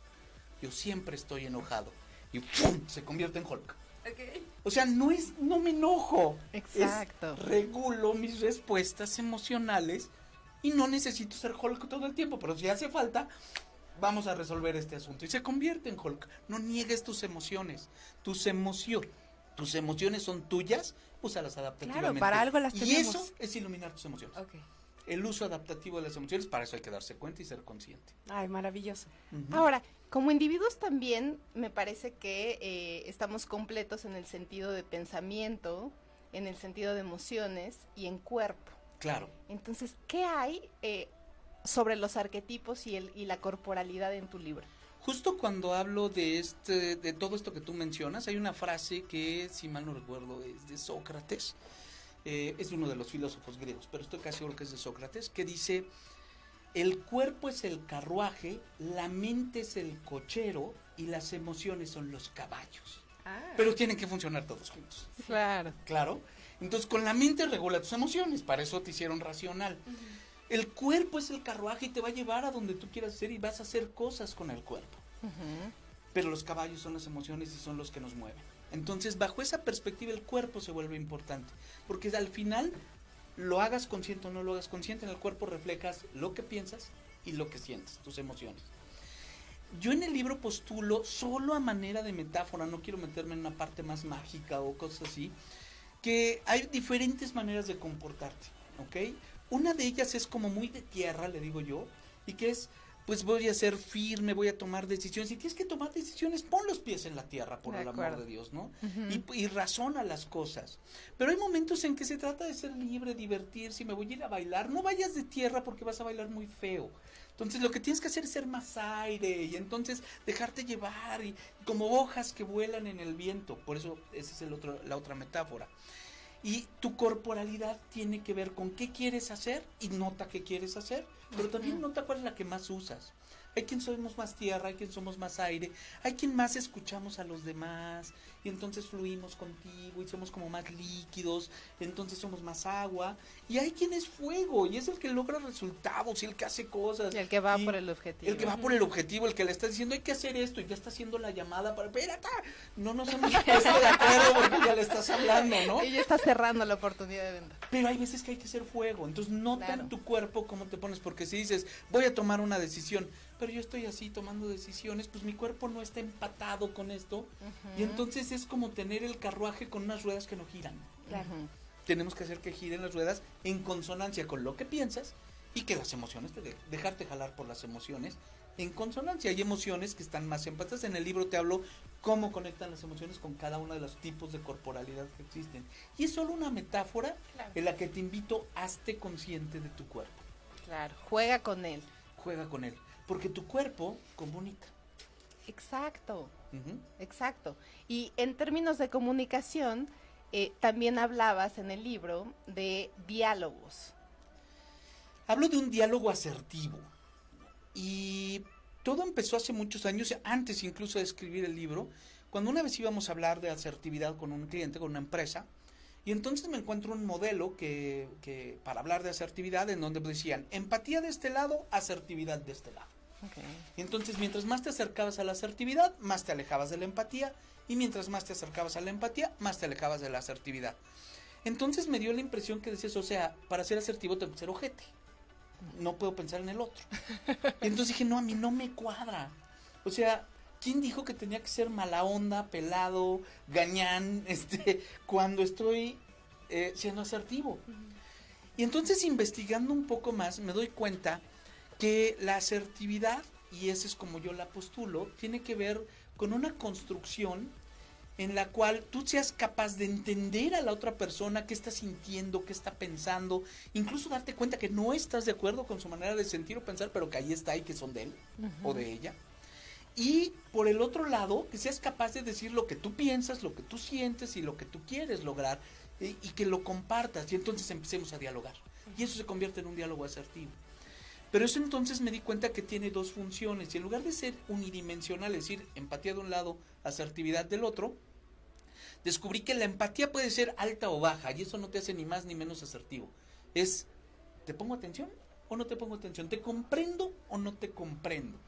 [SPEAKER 6] Yo siempre estoy enojado. Y ¡pum!, se convierte en Hulk.
[SPEAKER 4] Okay.
[SPEAKER 6] O sea, no me enojo.
[SPEAKER 5] Exacto.
[SPEAKER 6] Regulo mis respuestas emocionales y no necesito ser Hulk todo el tiempo, pero si hace falta, vamos a resolver este asunto. Y se convierte en Hulk. No niegues tus emociones. Tus emociones son tuyas, úsalas adaptativamente.
[SPEAKER 4] Claro, para algo las
[SPEAKER 6] Y
[SPEAKER 4] tenemos.
[SPEAKER 6] eso es iluminar tus emociones.
[SPEAKER 4] Ok.
[SPEAKER 6] El uso adaptativo de las emociones, para eso hay que darse cuenta y ser consciente.
[SPEAKER 4] Ay, maravilloso.
[SPEAKER 6] Ujú.
[SPEAKER 5] Ahora, como individuos también me parece que estamos completos en el sentido de pensamiento, en el sentido de emociones y en cuerpo.
[SPEAKER 6] Claro.
[SPEAKER 5] Entonces, ¿qué hay sobre los arquetipos y la corporalidad en tu libro?
[SPEAKER 6] Justo cuando hablo de todo esto que tú mencionas, hay una frase que, si mal no recuerdo, es de Sócrates, es uno de los filósofos griegos, pero estoy casi seguro que es de Sócrates, que dice, el cuerpo es el carruaje, la mente es el cochero y las emociones son los caballos. Pero tienen que funcionar todos juntos.
[SPEAKER 5] Claro.
[SPEAKER 6] Claro. Entonces, con la mente regula tus emociones, para eso te hicieron racional. El cuerpo es el carruaje y te va a llevar a donde tú quieras ir y vas a hacer cosas con el cuerpo. Pero los caballos son las emociones y son los que nos mueven. Entonces, bajo esa perspectiva, el cuerpo se vuelve importante. Porque al final, lo hagas consciente o no lo hagas consciente, en el cuerpo reflejas lo que piensas y lo que sientes, tus emociones. Yo en el libro postulo, solo a manera de metáfora, no quiero meterme en una parte más mágica o cosas así, que hay diferentes maneras de comportarte, ¿ok? Una de ellas es como muy de tierra, le digo yo, y que es, pues voy a ser firme, voy a tomar decisiones. Si tienes que tomar decisiones, pon los pies en la tierra, por
[SPEAKER 5] De
[SPEAKER 6] el amor
[SPEAKER 5] acuerdo.
[SPEAKER 6] de Dios, ¿no? Y razona las cosas. Pero hay momentos en que se trata de ser libre, divertirse, y me voy a ir a bailar. No vayas de tierra porque vas a bailar muy feo. Entonces lo que tienes que hacer es ser más aire y entonces dejarte llevar y como hojas que vuelan en el viento. Por eso esa es la otra metáfora. Y tu corporalidad tiene que ver con qué quieres hacer y nota qué quieres hacer, pero también nota cuál es la que más usas. Hay quien somos más tierra, hay quien somos más aire, hay quien más escuchamos a los demás y entonces fluimos contigo y somos como más líquidos, entonces somos más agua, y hay quien es fuego y es el que logra resultados y el que hace cosas.
[SPEAKER 5] Y el que va
[SPEAKER 6] Y
[SPEAKER 5] por el objetivo.
[SPEAKER 6] el que va por el objetivo, el que le está diciendo hay que hacer esto y ya está haciendo la llamada para, espérate, no nos hemos puesto de acuerdo porque ya le estás hablando, ¿no?
[SPEAKER 5] Ella está cerrando la oportunidad de venta.
[SPEAKER 6] Pero hay veces que hay que ser fuego, entonces nota
[SPEAKER 5] Claro.
[SPEAKER 6] en tu cuerpo cómo te pones, porque si dices, voy a tomar una decisión, pero yo estoy así tomando decisiones, pues mi cuerpo no está empatado con esto, y entonces es como tener el carruaje con unas ruedas que no giran.
[SPEAKER 4] Claro.
[SPEAKER 6] Tenemos que hacer que giren las ruedas en consonancia con lo que piensas y que las emociones, dejarte jalar por las emociones en consonancia. Hay emociones que están más empatadas. En el libro te hablo cómo conectan las emociones con cada uno de los tipos de corporalidad que existen. Y es solo una metáfora en la que te invito, hazte consciente de tu cuerpo.
[SPEAKER 5] Claro, juega con él.
[SPEAKER 6] Juega con él. Porque tu cuerpo comunica.
[SPEAKER 5] Exacto,
[SPEAKER 6] Ujú.
[SPEAKER 5] exacto. Y en términos de comunicación, también hablabas en el libro de diálogos.
[SPEAKER 6] Hablo de un diálogo asertivo. Y todo empezó hace muchos años, antes incluso de escribir el libro, cuando una vez íbamos a hablar de asertividad con un cliente, con una empresa, y entonces me encuentro un modelo que para hablar de asertividad, en donde decían empatía de este lado, asertividad de este lado.
[SPEAKER 5] Okay.
[SPEAKER 6] Y entonces mientras más te acercabas a la asertividad, más te alejabas de la empatía, y mientras más te acercabas a la empatía, más te alejabas de la asertividad. Entonces me dio la impresión que decías, o sea, para ser asertivo tengo que ser ojete. No puedo pensar en el otro. Y entonces dije, no, a mí no me cuadra. O sea, ¿quién dijo que tenía que ser mala onda, pelado, gañán, cuando estoy siendo asertivo? Y entonces investigando un poco más me doy cuenta que la asertividad, y esa es como yo la postulo, tiene que ver con una construcción en la cual tú seas capaz de entender a la otra persona, qué está sintiendo, qué está pensando, incluso darte cuenta que no estás de acuerdo con su manera de sentir o pensar, pero que ahí está y que son de él o de ella. Y por el otro lado, que seas capaz de decir lo que tú piensas, lo que tú sientes y lo que tú quieres lograr, y que lo compartas, y entonces empecemos a dialogar. Y eso se convierte en un diálogo asertivo. Pero eso entonces me di cuenta que tiene dos funciones, y en lugar de ser unidimensional, es decir, empatía de un lado, asertividad del otro, descubrí que la empatía puede ser alta o baja, y eso no te hace ni más ni menos asertivo. Es, ¿te pongo atención o no te pongo atención? ¿Te comprendo o no te comprendo?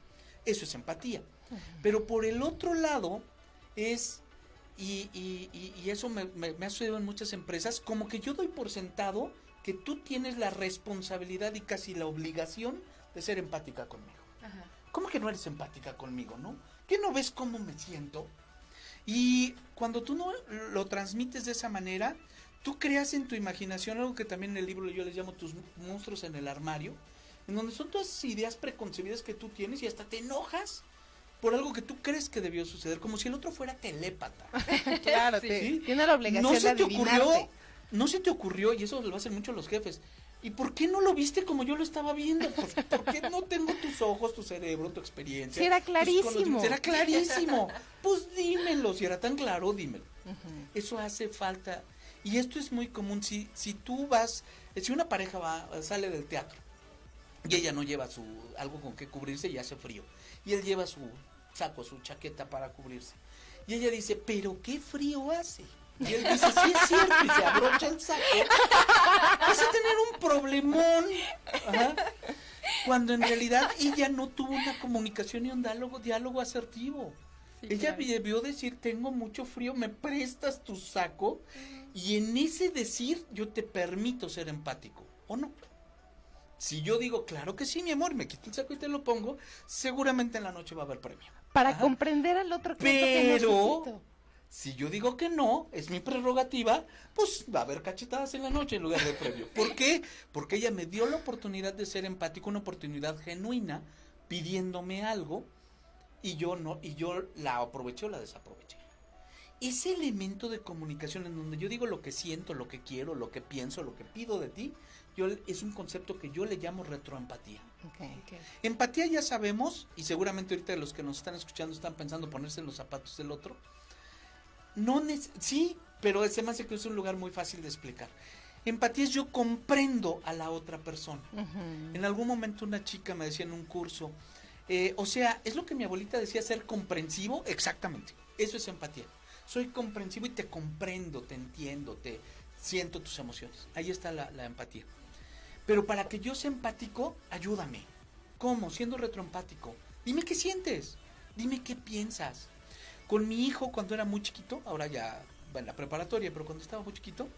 [SPEAKER 6] Eso es empatía. Pero por el otro lado es, y eso me ha sucedido en muchas empresas, como que yo doy por sentado que tú tienes la responsabilidad y casi la obligación de ser empática conmigo.
[SPEAKER 4] Ajá.
[SPEAKER 6] ¿Cómo que no eres empática conmigo, no? ¿Qué no ves cómo me siento? Y cuando tú no lo transmites de esa manera, tú creas en tu imaginación algo que también en el libro yo les llamo tus monstruos en el armario, en donde son todas esas ideas preconcebidas que tú tienes y hasta te enojas por algo que tú crees que debió suceder, como si el otro fuera telépata.
[SPEAKER 5] Claro,
[SPEAKER 6] ¿Sí?
[SPEAKER 5] tiene la obligación
[SPEAKER 6] No se
[SPEAKER 5] de
[SPEAKER 6] te ocurrió,
[SPEAKER 5] adivinarte.
[SPEAKER 6] no se te ocurrió, y eso lo hacen mucho los jefes. ¿Y por qué no lo viste como yo lo estaba viendo? Pues, ¿por qué no tengo tus ojos, tu cerebro, tu experiencia?
[SPEAKER 5] Sí, era
[SPEAKER 6] tus
[SPEAKER 5] clarísimo.
[SPEAKER 6] conocimientos? Era clarísimo. Pues dímelo, si era tan claro, dímelo.
[SPEAKER 5] Ujú.
[SPEAKER 6] Eso hace falta. Y esto es muy común. Si tú vas, si una pareja sale del teatro y ella no lleva algo con que cubrirse y hace frío, y él lleva su saco, su chaqueta para cubrirse, y ella dice, pero qué frío hace. Y él dice, sí es cierto, y se abrocha el saco, vas a tener un problemón. Ajá. Cuando en realidad ella no tuvo una comunicación y un diálogo asertivo.
[SPEAKER 4] Sí,
[SPEAKER 6] Ella
[SPEAKER 4] claro.
[SPEAKER 6] debió decir, tengo mucho frío, ¿me prestas tu saco? Y en ese decir yo te permito ser empático, ¿o no? Si yo digo, claro que sí, mi amor, me quito el saco y te lo pongo, seguramente en la noche va a haber premio.
[SPEAKER 5] Para
[SPEAKER 6] Ajá.
[SPEAKER 5] comprender al otro, claro que
[SPEAKER 6] Pero
[SPEAKER 5] necesito.
[SPEAKER 6] si yo digo que no, es mi prerrogativa, pues va a haber cachetadas en la noche en lugar de premio. ¿Por qué? Porque ella me dio la oportunidad de ser empático, una oportunidad genuina, pidiéndome algo, y yo la aproveché o la desaproveché. Ese elemento de comunicación en donde yo digo lo que siento, lo que quiero, lo que pienso, lo que pido de ti, es un concepto que yo le llamo retroempatía.
[SPEAKER 5] Okay.
[SPEAKER 6] Empatía ya sabemos, y seguramente ahorita los que nos están escuchando están pensando ponerse en los zapatos del otro. Sí, pero se me hace que es un lugar muy fácil de explicar. Empatía es yo comprendo a la otra persona.
[SPEAKER 5] Ujú.
[SPEAKER 6] En algún momento una chica me decía en un curso, o sea, es lo que mi abuelita decía, ser comprensivo. Exactamente, eso es empatía. Soy comprensivo y te comprendo, te entiendo, te siento tus emociones. Ahí está la empatía. Pero para que yo sea empático, ayúdame. ¿Cómo? Siendo retroempático. Dime qué sientes, dime qué piensas. Con mi hijo cuando era muy chiquito, ahora ya va en la preparatoria, pero cuando estaba muy chiquito,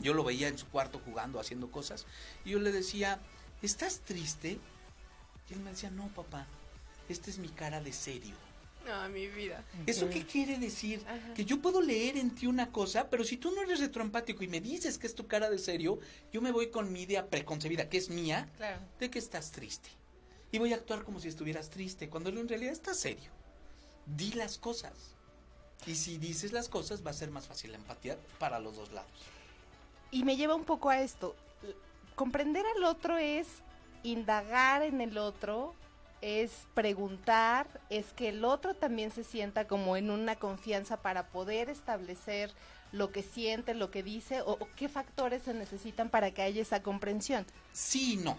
[SPEAKER 6] yo lo veía en su cuarto jugando, haciendo cosas, y yo le decía, ¿estás triste? Y él me decía, no, papá, esta es mi cara de serio.
[SPEAKER 4] No, mi vida.
[SPEAKER 6] ¿Eso qué quiere decir?
[SPEAKER 4] Ajá.
[SPEAKER 6] Que yo puedo leer en ti una cosa, pero si tú no eres retroempático y me dices que es tu cara de serio, yo me voy con mi idea preconcebida, que es mía,
[SPEAKER 4] Claro.
[SPEAKER 6] de que estás triste. Y voy a actuar como si estuvieras triste, cuando en realidad estás serio. Di las cosas. Y si dices las cosas, va a ser más fácil la empatía para los dos lados.
[SPEAKER 5] Y me lleva un poco a esto. Comprender al otro es indagar en el otro es preguntar, es que el otro también se sienta como en una confianza para poder establecer lo que siente, lo que dice, o qué factores se necesitan para que haya esa comprensión.
[SPEAKER 6] Sí y no.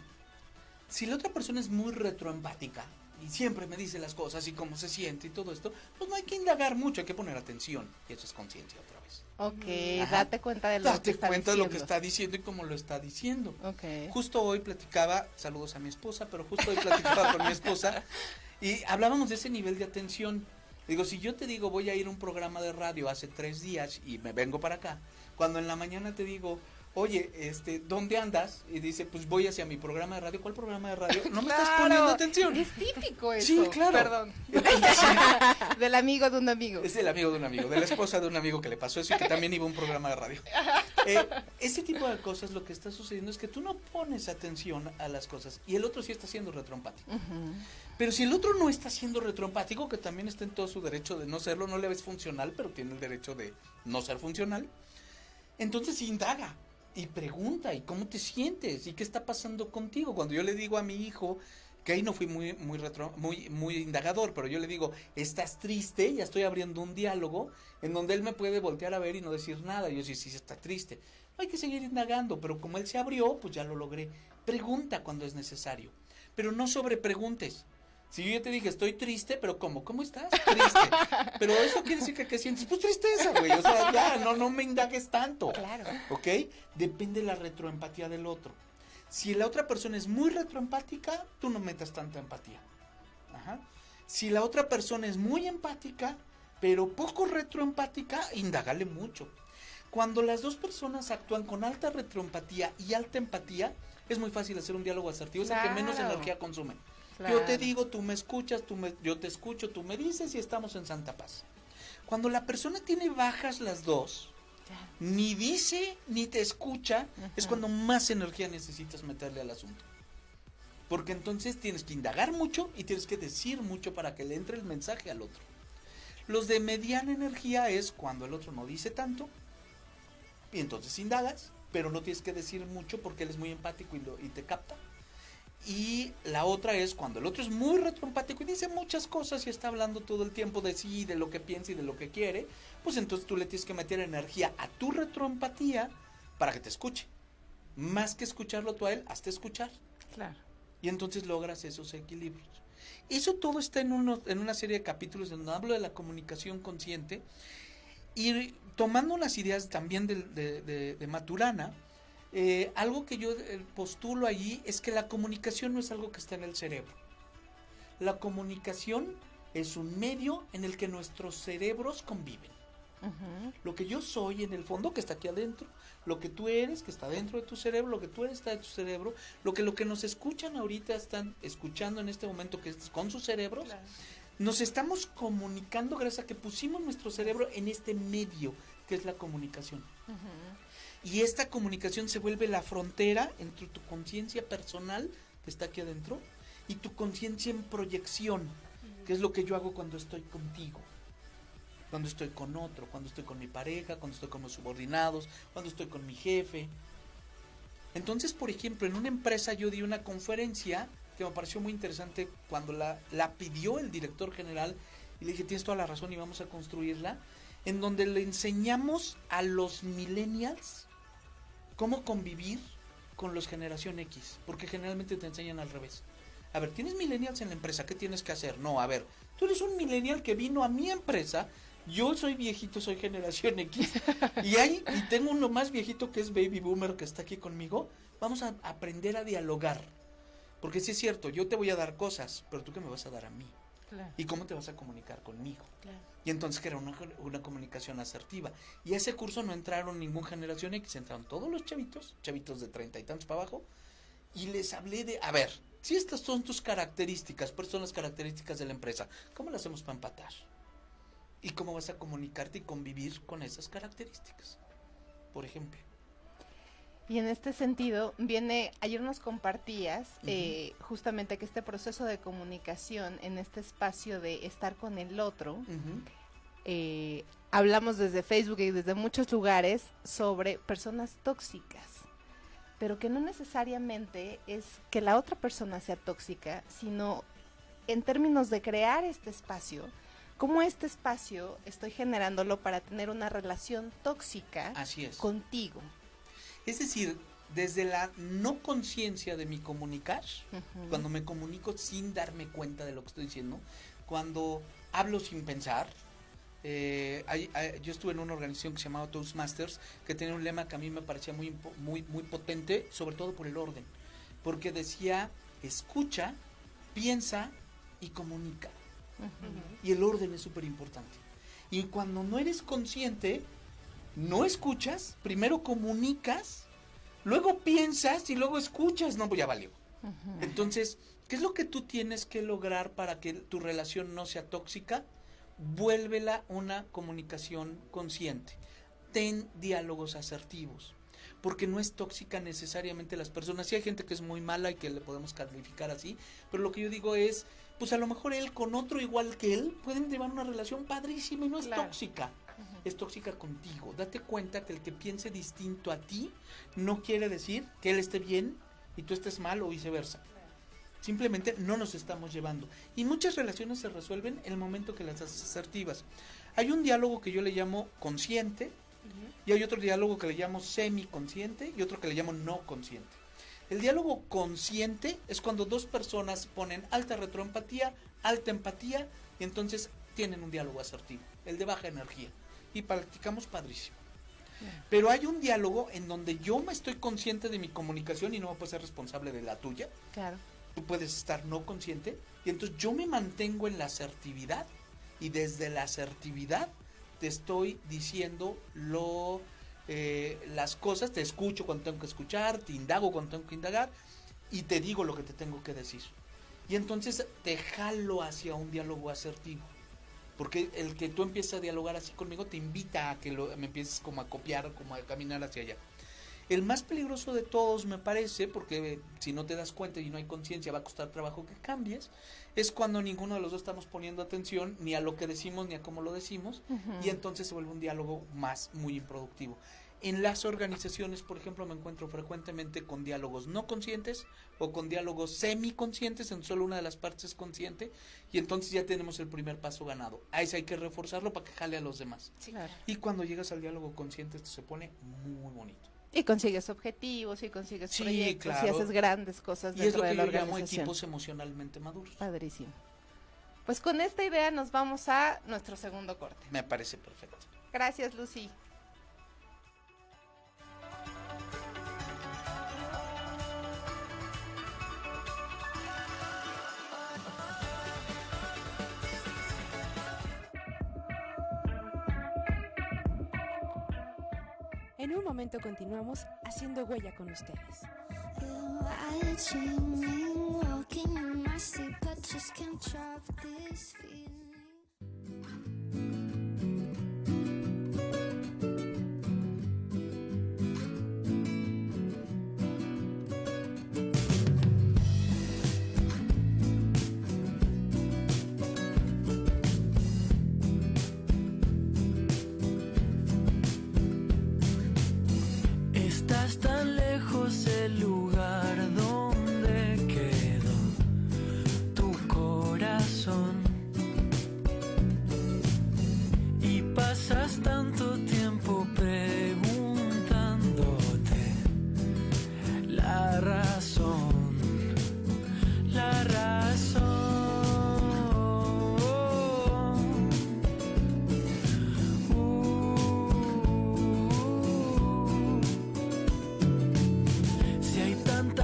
[SPEAKER 6] Si la otra persona es muy retroempática y siempre me dice las cosas y cómo se siente y todo esto, pues no hay que indagar mucho, hay que poner atención. Y eso es conciencia otra vez.
[SPEAKER 5] Ok,
[SPEAKER 6] Ajá.
[SPEAKER 5] date cuenta de lo que
[SPEAKER 6] Date
[SPEAKER 5] está
[SPEAKER 6] cuenta de lo que
[SPEAKER 5] diciendo.
[SPEAKER 6] está diciendo y cómo lo está diciendo.
[SPEAKER 5] Ok.
[SPEAKER 6] Justo hoy platicaba, saludos a mi esposa, pero justo hoy platicaba con mi esposa y hablábamos de ese nivel de atención. Digo, si yo te digo voy a ir a un programa de radio hace 3 días y me vengo para acá, cuando en la mañana te digo, oye, ¿dónde andas? Y dice, pues voy hacia mi programa de radio. ¿Cuál programa de radio? No me estás
[SPEAKER 5] Claro,
[SPEAKER 6] poniendo atención.
[SPEAKER 5] Es típico eso.
[SPEAKER 6] Sí, claro.
[SPEAKER 5] Perdón. Del amigo de un amigo.
[SPEAKER 6] Es el amigo de un amigo, de la esposa de un amigo que le pasó eso y que también iba a un programa de radio. Ese tipo de cosas, lo que está sucediendo es que tú no pones atención a las cosas y el otro sí está siendo retroempático. Pero si el otro no está siendo retroempático, que también está en todo su derecho de no serlo, no le ves funcional, pero tiene el derecho de no ser funcional, entonces indaga y pregunta, ¿y cómo te sientes? ¿Y qué está pasando contigo? Cuando yo le digo a mi hijo, que ahí no fui muy indagador, pero yo le digo, ¿estás triste? Ya estoy abriendo un diálogo en donde él me puede voltear a ver y no decir nada. Yo sí, está triste. Hay que seguir indagando, pero como él se abrió, pues ya lo logré. Pregunta cuando es necesario, pero no sobrepreguntes. Si yo ya te dije, estoy triste, pero ¿cómo? ¿Cómo estás? Triste. Pero eso quiere decir que ¿qué sientes? Pues tristeza, güey. O sea, ya, no me indagues tanto.
[SPEAKER 4] Claro.
[SPEAKER 6] ¿Ok? Depende de la retroempatía del otro. Si la otra persona es muy retroempática, tú no metas tanta empatía. Ajá. Si la otra persona es muy empática, pero poco retroempática, indágale mucho. Cuando las dos personas actúan con alta retroempatía y alta empatía, es muy fácil hacer un diálogo asertivo, es el que menos
[SPEAKER 5] Claro.
[SPEAKER 6] energía consume.
[SPEAKER 5] Claro.
[SPEAKER 6] Yo te digo, tú me escuchas, yo te escucho, tú me dices y estamos en santa paz. Cuando la persona tiene bajas las dos, ni dice ni te escucha, es cuando más energía necesitas meterle al asunto. Porque entonces tienes que indagar mucho y tienes que decir mucho para que le entre el mensaje al otro. Los de mediana energía es cuando el otro no dice tanto y entonces indagas, pero no tienes que decir mucho porque él es muy empático y te capta. Y la otra es cuando el otro es muy retroempático y dice muchas cosas y está hablando todo el tiempo de sí, de lo que piensa y de lo que quiere, pues entonces tú le tienes que meter energía a tu retroempatía para que te escuche. Más que escucharlo tú a él, hazte escuchar.
[SPEAKER 5] Claro.
[SPEAKER 6] Y entonces logras esos equilibrios. Eso todo está en una serie de capítulos donde hablo de la comunicación consciente y tomando las ideas también de Maturana. Algo que yo postulo allí es que la comunicación no es algo que está en el cerebro. La comunicación es un medio en el que nuestros cerebros conviven. Lo que yo soy en el fondo, que está aquí adentro, lo que tú eres, que está dentro de tu cerebro, lo que tú eres está de tu cerebro, lo que nos escuchan ahorita están escuchando en este momento que es con sus cerebros, claro. Nos estamos comunicando gracias a que pusimos nuestro cerebro en este medio que es la comunicación. Y esta comunicación se vuelve la frontera entre tu conciencia personal, que está aquí adentro, y tu conciencia en proyección, que es lo que yo hago cuando estoy contigo, cuando estoy con otro, cuando estoy con mi pareja, cuando estoy con mis subordinados, cuando estoy con mi jefe. Entonces, por ejemplo, en una empresa yo di una conferencia que me pareció muy interesante cuando la pidió el director general, y le dije, tienes toda la razón y vamos a construirla, en donde le enseñamos a los millennials cómo convivir con los generación X, porque generalmente te enseñan al revés. A ver, tienes millennials en la empresa, ¿qué tienes que hacer? No, a ver, tú eres un millennial que vino a mi empresa, yo soy viejito, soy generación X, y tengo uno más viejito que es baby boomer que está aquí conmigo, vamos a aprender a dialogar, porque sí es cierto, yo te voy a dar cosas, pero tú qué me vas a dar a mí. Claro. ¿Y cómo te vas a comunicar conmigo? Claro. Y entonces que era una comunicación asertiva. Y a ese curso no entraron ningún generación X, entraron todos los chavitos de 30 y tantos para abajo, y les hablé de, a ver, si estas son tus características, pero son las características de la empresa, ¿cómo las hacemos para empatar? ¿Y cómo vas a comunicarte y convivir con esas características? Por ejemplo.
[SPEAKER 5] Y en este sentido, ayer nos compartías justamente que este proceso de comunicación en este espacio de estar con el otro, hablamos desde Facebook y desde muchos lugares sobre personas tóxicas, pero que no necesariamente es que la otra persona sea tóxica, sino en términos de crear este espacio, cómo este espacio estoy generándolo para tener una relación tóxica
[SPEAKER 6] Así es.
[SPEAKER 5] contigo.
[SPEAKER 6] Es decir, desde la no conciencia de mi comunicar, cuando me comunico sin darme cuenta de lo que estoy diciendo, cuando hablo sin pensar. Yo estuve en una organización que se llamaba Toastmasters, que tenía un lema que a mí me parecía muy potente, sobre todo por el orden, porque decía: escucha, piensa y comunica. Y el orden es súper importante. Y cuando no eres consciente, no escuchas, primero comunicas, luego piensas y luego escuchas. No, pues ya valió. Entonces, ¿qué es lo que tú tienes que lograr para que tu relación no sea tóxica? Vuélvela una comunicación consciente. Ten diálogos asertivos, porque no es tóxica necesariamente las personas. Sí hay gente que es muy mala y que le podemos calificar así, pero lo que yo digo es, pues a lo mejor él con otro igual que él pueden llevar una relación padrísima y no es tóxica. Es tóxica contigo. Date cuenta que el que piense distinto a ti no quiere decir que él esté bien y tú estés mal o viceversa. Simplemente no nos estamos llevando. Y muchas relaciones se resuelven en el momento que las haces asertivas. Hay un diálogo que yo le llamo consciente, y hay otro diálogo que le llamo semiconsciente y otro que le llamo no consciente. El diálogo consciente es cuando dos personas ponen alta retroempatía, alta empatía, y entonces tienen un diálogo asertivo, el de baja energía, y practicamos padrísimo. Pero hay un diálogo en donde yo me estoy consciente de mi comunicación y no me puedo ser responsable de la tuya.
[SPEAKER 5] Claro.
[SPEAKER 6] Tú puedes estar no consciente, y entonces yo me mantengo en la asertividad, y desde la asertividad te estoy diciendo las cosas, te escucho cuando tengo que escuchar, te indago cuando tengo que indagar, y te digo lo que te tengo que decir. Y entonces te jalo hacia un diálogo asertivo, porque el que tú empieces a dialogar así conmigo te invita a que me empieces como a copiar, como a caminar hacia allá. El más peligroso de todos, me parece, porque si no te das cuenta y no hay conciencia va a costar trabajo que cambies, es cuando ninguno de los dos estamos poniendo atención ni a lo que decimos ni a cómo lo decimos, y entonces se vuelve un diálogo muy improductivo. En las organizaciones, por ejemplo, me encuentro frecuentemente con diálogos no conscientes o con diálogos semiconscientes, en solo una de las partes es consciente, y entonces ya tenemos el primer paso ganado. A ese hay que reforzarlo para que jale a los demás.
[SPEAKER 5] Sí, claro.
[SPEAKER 6] Y cuando llegas al diálogo consciente, esto se pone muy bonito.
[SPEAKER 5] Y consigues objetivos, y consigues
[SPEAKER 6] Sí,
[SPEAKER 5] proyectos,
[SPEAKER 6] claro.
[SPEAKER 5] y haces grandes cosas
[SPEAKER 6] Y es
[SPEAKER 5] dentro
[SPEAKER 6] lo
[SPEAKER 5] de
[SPEAKER 6] que
[SPEAKER 5] la
[SPEAKER 6] yo llamo
[SPEAKER 5] organización.
[SPEAKER 6] equipos emocionalmente maduros.
[SPEAKER 5] Padrísimo. Pues con esta idea nos vamos a nuestro segundo corte.
[SPEAKER 6] Me parece perfecto.
[SPEAKER 5] Gracias, Lucy.
[SPEAKER 4] En un momento continuamos haciendo huella con ustedes.
[SPEAKER 1] Watching me walking in my sleep, I just can't drop this feeling.
[SPEAKER 7] Estás tan lejos del lugar donde quedó tu corazón, y pasas tanto tiempo preguntándote la razón, la razón. Si hay tanta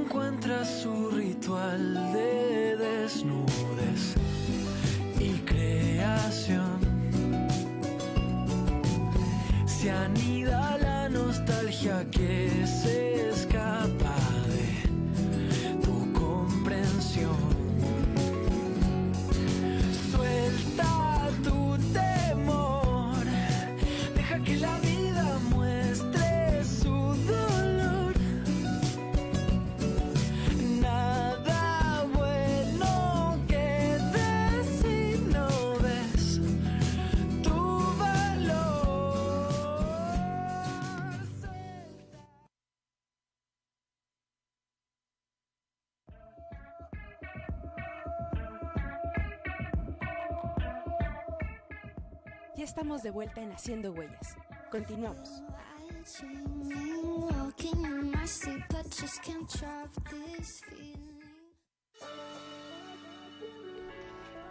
[SPEAKER 7] encuentra su ritual de desnudez y creación. Se anida la nostalgia que se escapa de tu comprensión. Suelta tu temor, deja que la vida muestre su dolor. Nada bueno quede si no ves tu valor.
[SPEAKER 4] Ya estamos de vuelta en Haciendo Huellas. Continuamos.
[SPEAKER 1] Walking in my sleep, I just can't drive this feeling.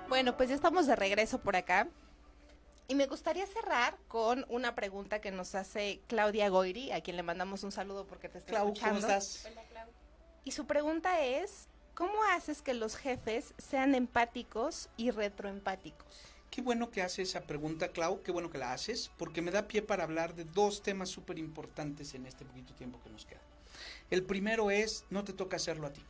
[SPEAKER 5] Bueno, pues ya estamos de regreso por acá. Y me gustaría cerrar con una pregunta que nos hace Claudia Goiri, a quien le mandamos un saludo porque te está
[SPEAKER 6] Clau,
[SPEAKER 5] escuchando.
[SPEAKER 6] ¿cómo estás?
[SPEAKER 5] Y su pregunta es, ¿cómo haces que los jefes sean empáticos y retroempáticos?
[SPEAKER 6] Qué bueno que haces esa pregunta, Clau, qué bueno que la haces, porque me da pie para hablar de dos temas súper importantes en este poquito tiempo que nos queda. El primero es, no te toca hacerlo a ti.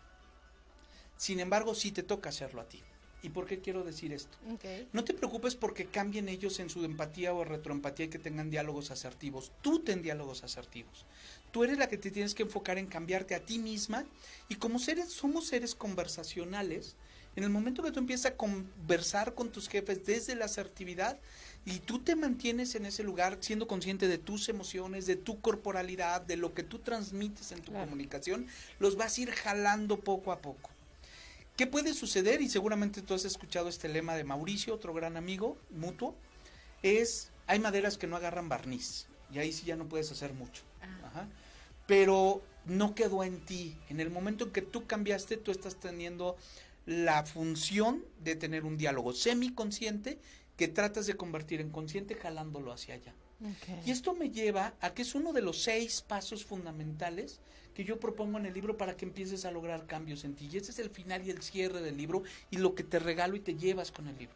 [SPEAKER 6] Sin embargo, sí te toca hacerlo a ti. ¿Y por qué quiero decir esto?
[SPEAKER 5] Okay.
[SPEAKER 6] No te preocupes porque cambien ellos en su empatía o retroempatía y que tengan diálogos asertivos. Tú ten diálogos asertivos. Tú eres la que te tienes que enfocar en cambiarte a ti misma y como somos seres conversacionales. En el momento que tú empiezas a conversar con tus jefes desde la asertividad y tú te mantienes en ese lugar siendo consciente de tus emociones, de tu corporalidad, de lo que tú transmites en tu comunicación, los vas a ir jalando poco a poco. ¿Qué puede suceder? Y seguramente tú has escuchado este lema de Mauricio, otro gran amigo mutuo, es, hay maderas que no agarran barniz y ahí sí ya no puedes hacer mucho. Ajá. Pero no quedó en ti. En el momento en que tú cambiaste, tú estás teniendo la función de tener un diálogo semiconsciente que tratas de convertir en consciente jalándolo hacia allá.
[SPEAKER 5] Okay.
[SPEAKER 6] Y esto me lleva a que es uno de los 6 pasos fundamentales que yo propongo en el libro para que empieces a lograr cambios en ti. Y ese es el final y el cierre del libro y lo que te regalo y te llevas con el libro.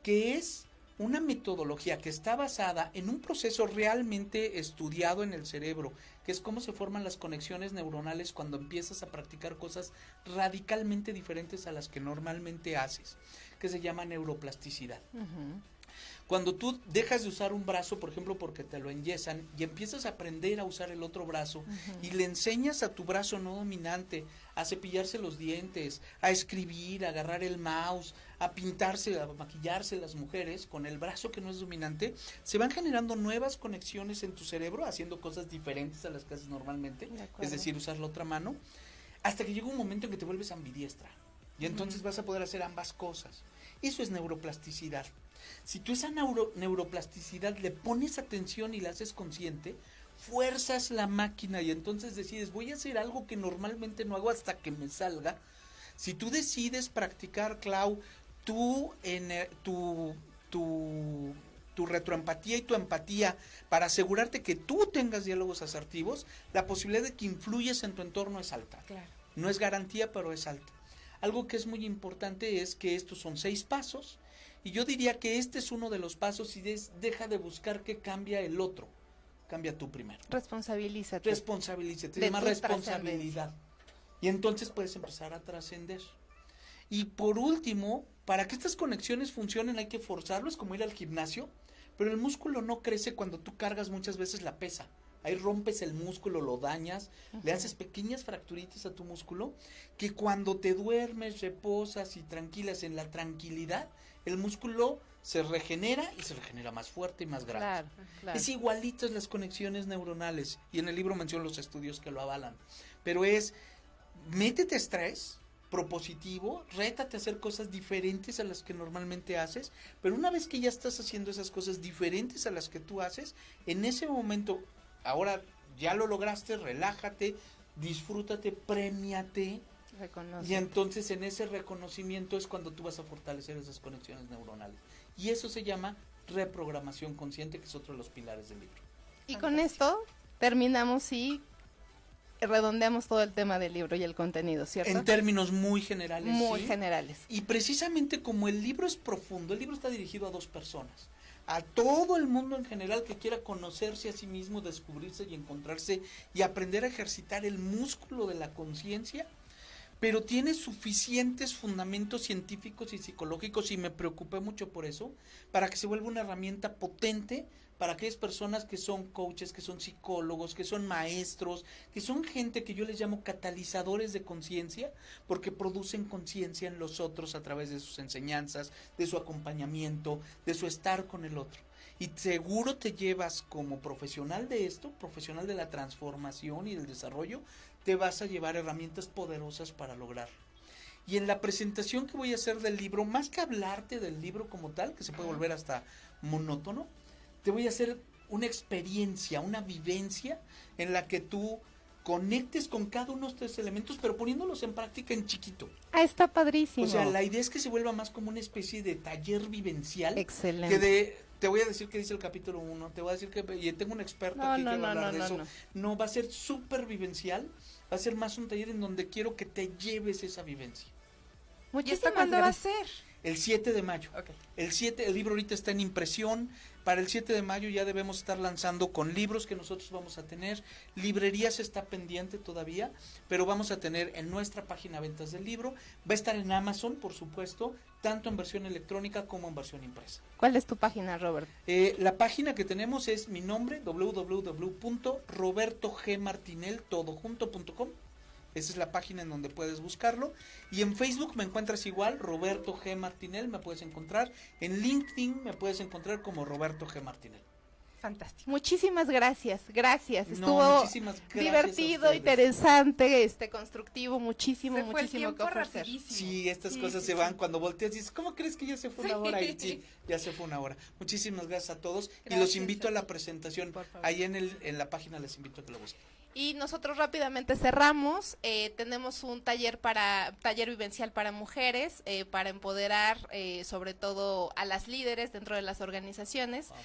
[SPEAKER 6] Que es una metodología que está basada en un proceso realmente estudiado en el cerebro, que es cómo se forman las conexiones neuronales cuando empiezas a practicar cosas radicalmente diferentes a las que normalmente haces, que se llama neuroplasticidad.
[SPEAKER 5] Uh-huh.
[SPEAKER 6] Cuando tú dejas de usar un brazo, por ejemplo, porque te lo enyesan, y empiezas a aprender a usar el otro brazo, y le enseñas a tu brazo no dominante a cepillarse los dientes, a escribir, a agarrar el mouse, a pintarse, a maquillarse las mujeres, con el brazo que no es dominante, se van generando nuevas conexiones en tu cerebro, haciendo cosas diferentes a las que haces normalmente, es decir, usar la otra mano, hasta que llega un momento en que te vuelves ambidiestra, y entonces vas a poder hacer ambas cosas. Eso es neuroplasticidad. Si tú esa neuroplasticidad le pones atención y la haces consciente, fuerzas la máquina y entonces decides, voy a hacer algo que normalmente no hago hasta que me salga. Si tú decides practicar, Clau, tu retroempatía y tu empatía para asegurarte que tú tengas diálogos asertivos, la posibilidad de que influyes en tu entorno es alta.
[SPEAKER 4] Claro.
[SPEAKER 6] No es garantía, pero es alta. Algo que es muy importante es que estos son 6 pasos y yo diría que este es uno de los pasos y deja de buscar que cambia el otro, cambia tú primero.
[SPEAKER 5] Responsabilízate.
[SPEAKER 6] Responsabilízate, se
[SPEAKER 5] De
[SPEAKER 6] llama
[SPEAKER 5] tu
[SPEAKER 6] responsabilidad. Y entonces puedes empezar a trascender. Y por último, para que estas conexiones funcionen hay que forzarlo, es como ir al gimnasio, pero el músculo no crece cuando tú cargas muchas veces la pesa. Ahí rompes el músculo, lo dañas, le haces pequeñas fracturitas a tu músculo, que cuando te duermes, reposas y tranquilas en la tranquilidad, el músculo se regenera y se regenera más fuerte y más grande.
[SPEAKER 5] Claro, claro.
[SPEAKER 6] Es igualito en las conexiones neuronales, y en el libro menciono los estudios que lo avalan, pero es, métete estrés propositivo, rétate a hacer cosas diferentes a las que normalmente haces, pero una vez que ya estás haciendo esas cosas diferentes a las que tú haces, en ese momento, ahora ya lo lograste, relájate, disfrútate, premiate,
[SPEAKER 5] Reconoce.
[SPEAKER 6] y entonces en ese reconocimiento es cuando tú vas a fortalecer esas conexiones neuronales. Y eso se llama reprogramación consciente, que es otro de los pilares del libro.
[SPEAKER 5] Y con esto terminamos y redondeamos todo el tema del libro y el contenido, ¿cierto?
[SPEAKER 6] En términos muy generales.
[SPEAKER 5] Muy
[SPEAKER 6] sí.
[SPEAKER 5] generales.
[SPEAKER 6] Y precisamente como el libro es profundo, el libro está dirigido a dos personas. A todo el mundo en general que quiera conocerse a sí mismo, descubrirse y encontrarse y aprender a ejercitar el músculo de la conciencia, pero tiene suficientes fundamentos científicos y psicológicos, y me preocupé mucho por eso, para que se vuelva una herramienta potente para aquellas personas que son coaches, que son psicólogos, que son maestros, que son gente que yo les llamo catalizadores de conciencia, porque producen conciencia en los otros a través de sus enseñanzas, de su acompañamiento, de su estar con el otro. Y seguro te llevas como profesional de esto, profesional de la transformación y del desarrollo, te vas a llevar herramientas poderosas para lograrlo. Y en la presentación que voy a hacer del libro, más que hablarte del libro como tal, que se puede volver hasta monótono, te voy a hacer una experiencia, una vivencia en la que tú conectes con cada uno de estos elementos, pero poniéndolos en práctica en chiquito.
[SPEAKER 5] Ah, está padrísimo.
[SPEAKER 6] O sea, la idea es que se vuelva más como una especie de taller vivencial.
[SPEAKER 5] Excelente.
[SPEAKER 6] Te voy a decir qué dice el capítulo 1, te voy a decir que y tengo un experto
[SPEAKER 5] No,
[SPEAKER 6] aquí
[SPEAKER 5] no,
[SPEAKER 6] que va a
[SPEAKER 5] no,
[SPEAKER 6] hablar
[SPEAKER 5] no,
[SPEAKER 6] de eso.
[SPEAKER 5] no.
[SPEAKER 6] No, va a ser súper vivencial, va a ser más un taller en donde quiero que te lleves esa vivencia.
[SPEAKER 4] ¿Y
[SPEAKER 5] Muchísimas
[SPEAKER 4] esto cuándo va a
[SPEAKER 5] gracias.
[SPEAKER 4] ser?
[SPEAKER 6] El 7 de mayo.
[SPEAKER 4] Ok.
[SPEAKER 6] El libro ahorita está en impresión. Para el 7 de mayo ya debemos estar lanzando con libros que nosotros vamos a tener. Librerías está pendiente todavía, pero vamos a tener en nuestra página ventas del libro. Va a estar en Amazon, por supuesto, tanto en versión electrónica como en versión impresa.
[SPEAKER 5] ¿Cuál es tu página, Robert?
[SPEAKER 6] La página que tenemos es mi nombre, www.robertogmartineltodojunto.com. Esa es la página en donde puedes buscarlo. Y en Facebook me encuentras igual, Roberto G. Martinel, me puedes encontrar. En LinkedIn me puedes encontrar como Roberto G. Martinel.
[SPEAKER 4] Fantástico.
[SPEAKER 5] Muchísimas gracias, gracias.
[SPEAKER 6] No,
[SPEAKER 5] Estuvo
[SPEAKER 6] muchísimas gracias
[SPEAKER 5] divertido,
[SPEAKER 6] a ustedes.
[SPEAKER 5] interesante, constructivo, muchísimo,
[SPEAKER 4] Se fue el
[SPEAKER 5] muchísimo que
[SPEAKER 4] tiempo
[SPEAKER 5] ofrecer.
[SPEAKER 4] rapidísimo.
[SPEAKER 6] Sí, estas
[SPEAKER 4] Sí,
[SPEAKER 6] cosas
[SPEAKER 4] sí,
[SPEAKER 6] se
[SPEAKER 4] sí.
[SPEAKER 6] van cuando volteas y dices, ¿cómo crees que ya se fue una hora? Y sí, ya se fue una hora. Muchísimas gracias a todos y los
[SPEAKER 4] Gracias
[SPEAKER 6] invito a
[SPEAKER 4] a
[SPEAKER 6] la
[SPEAKER 4] ti.
[SPEAKER 6] presentación.
[SPEAKER 5] Por favor.
[SPEAKER 6] Ahí en la página les invito a que lo busquen.
[SPEAKER 5] Y nosotros rápidamente cerramos. Tenemos un taller vivencial para mujeres, para empoderar sobre todo a las líderes dentro de las organizaciones.
[SPEAKER 6] Wow.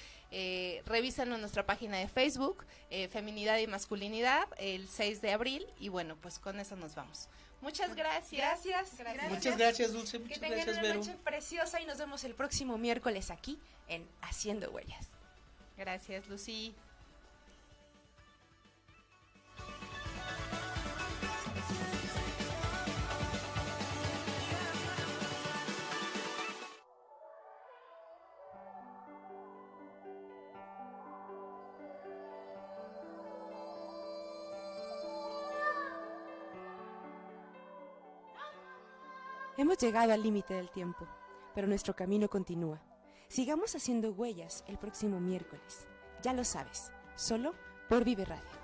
[SPEAKER 5] Revísenlo en nuestra página de Facebook, Feminidad y Masculinidad, el 6 de abril. Y bueno, pues con eso nos vamos. Muchas gracias.
[SPEAKER 4] Gracias.
[SPEAKER 6] Muchas gracias, Dulce.
[SPEAKER 4] Que
[SPEAKER 6] Muchas
[SPEAKER 4] tengan
[SPEAKER 6] gracias,
[SPEAKER 4] una
[SPEAKER 6] Vero.
[SPEAKER 4] noche preciosa y nos vemos el próximo miércoles aquí en Haciendo Huellas.
[SPEAKER 5] Gracias, Lucy.
[SPEAKER 4] Hemos llegado al límite del tiempo, pero nuestro camino continúa. Sigamos haciendo huellas el próximo miércoles. Ya lo sabes, solo por Vive Radio.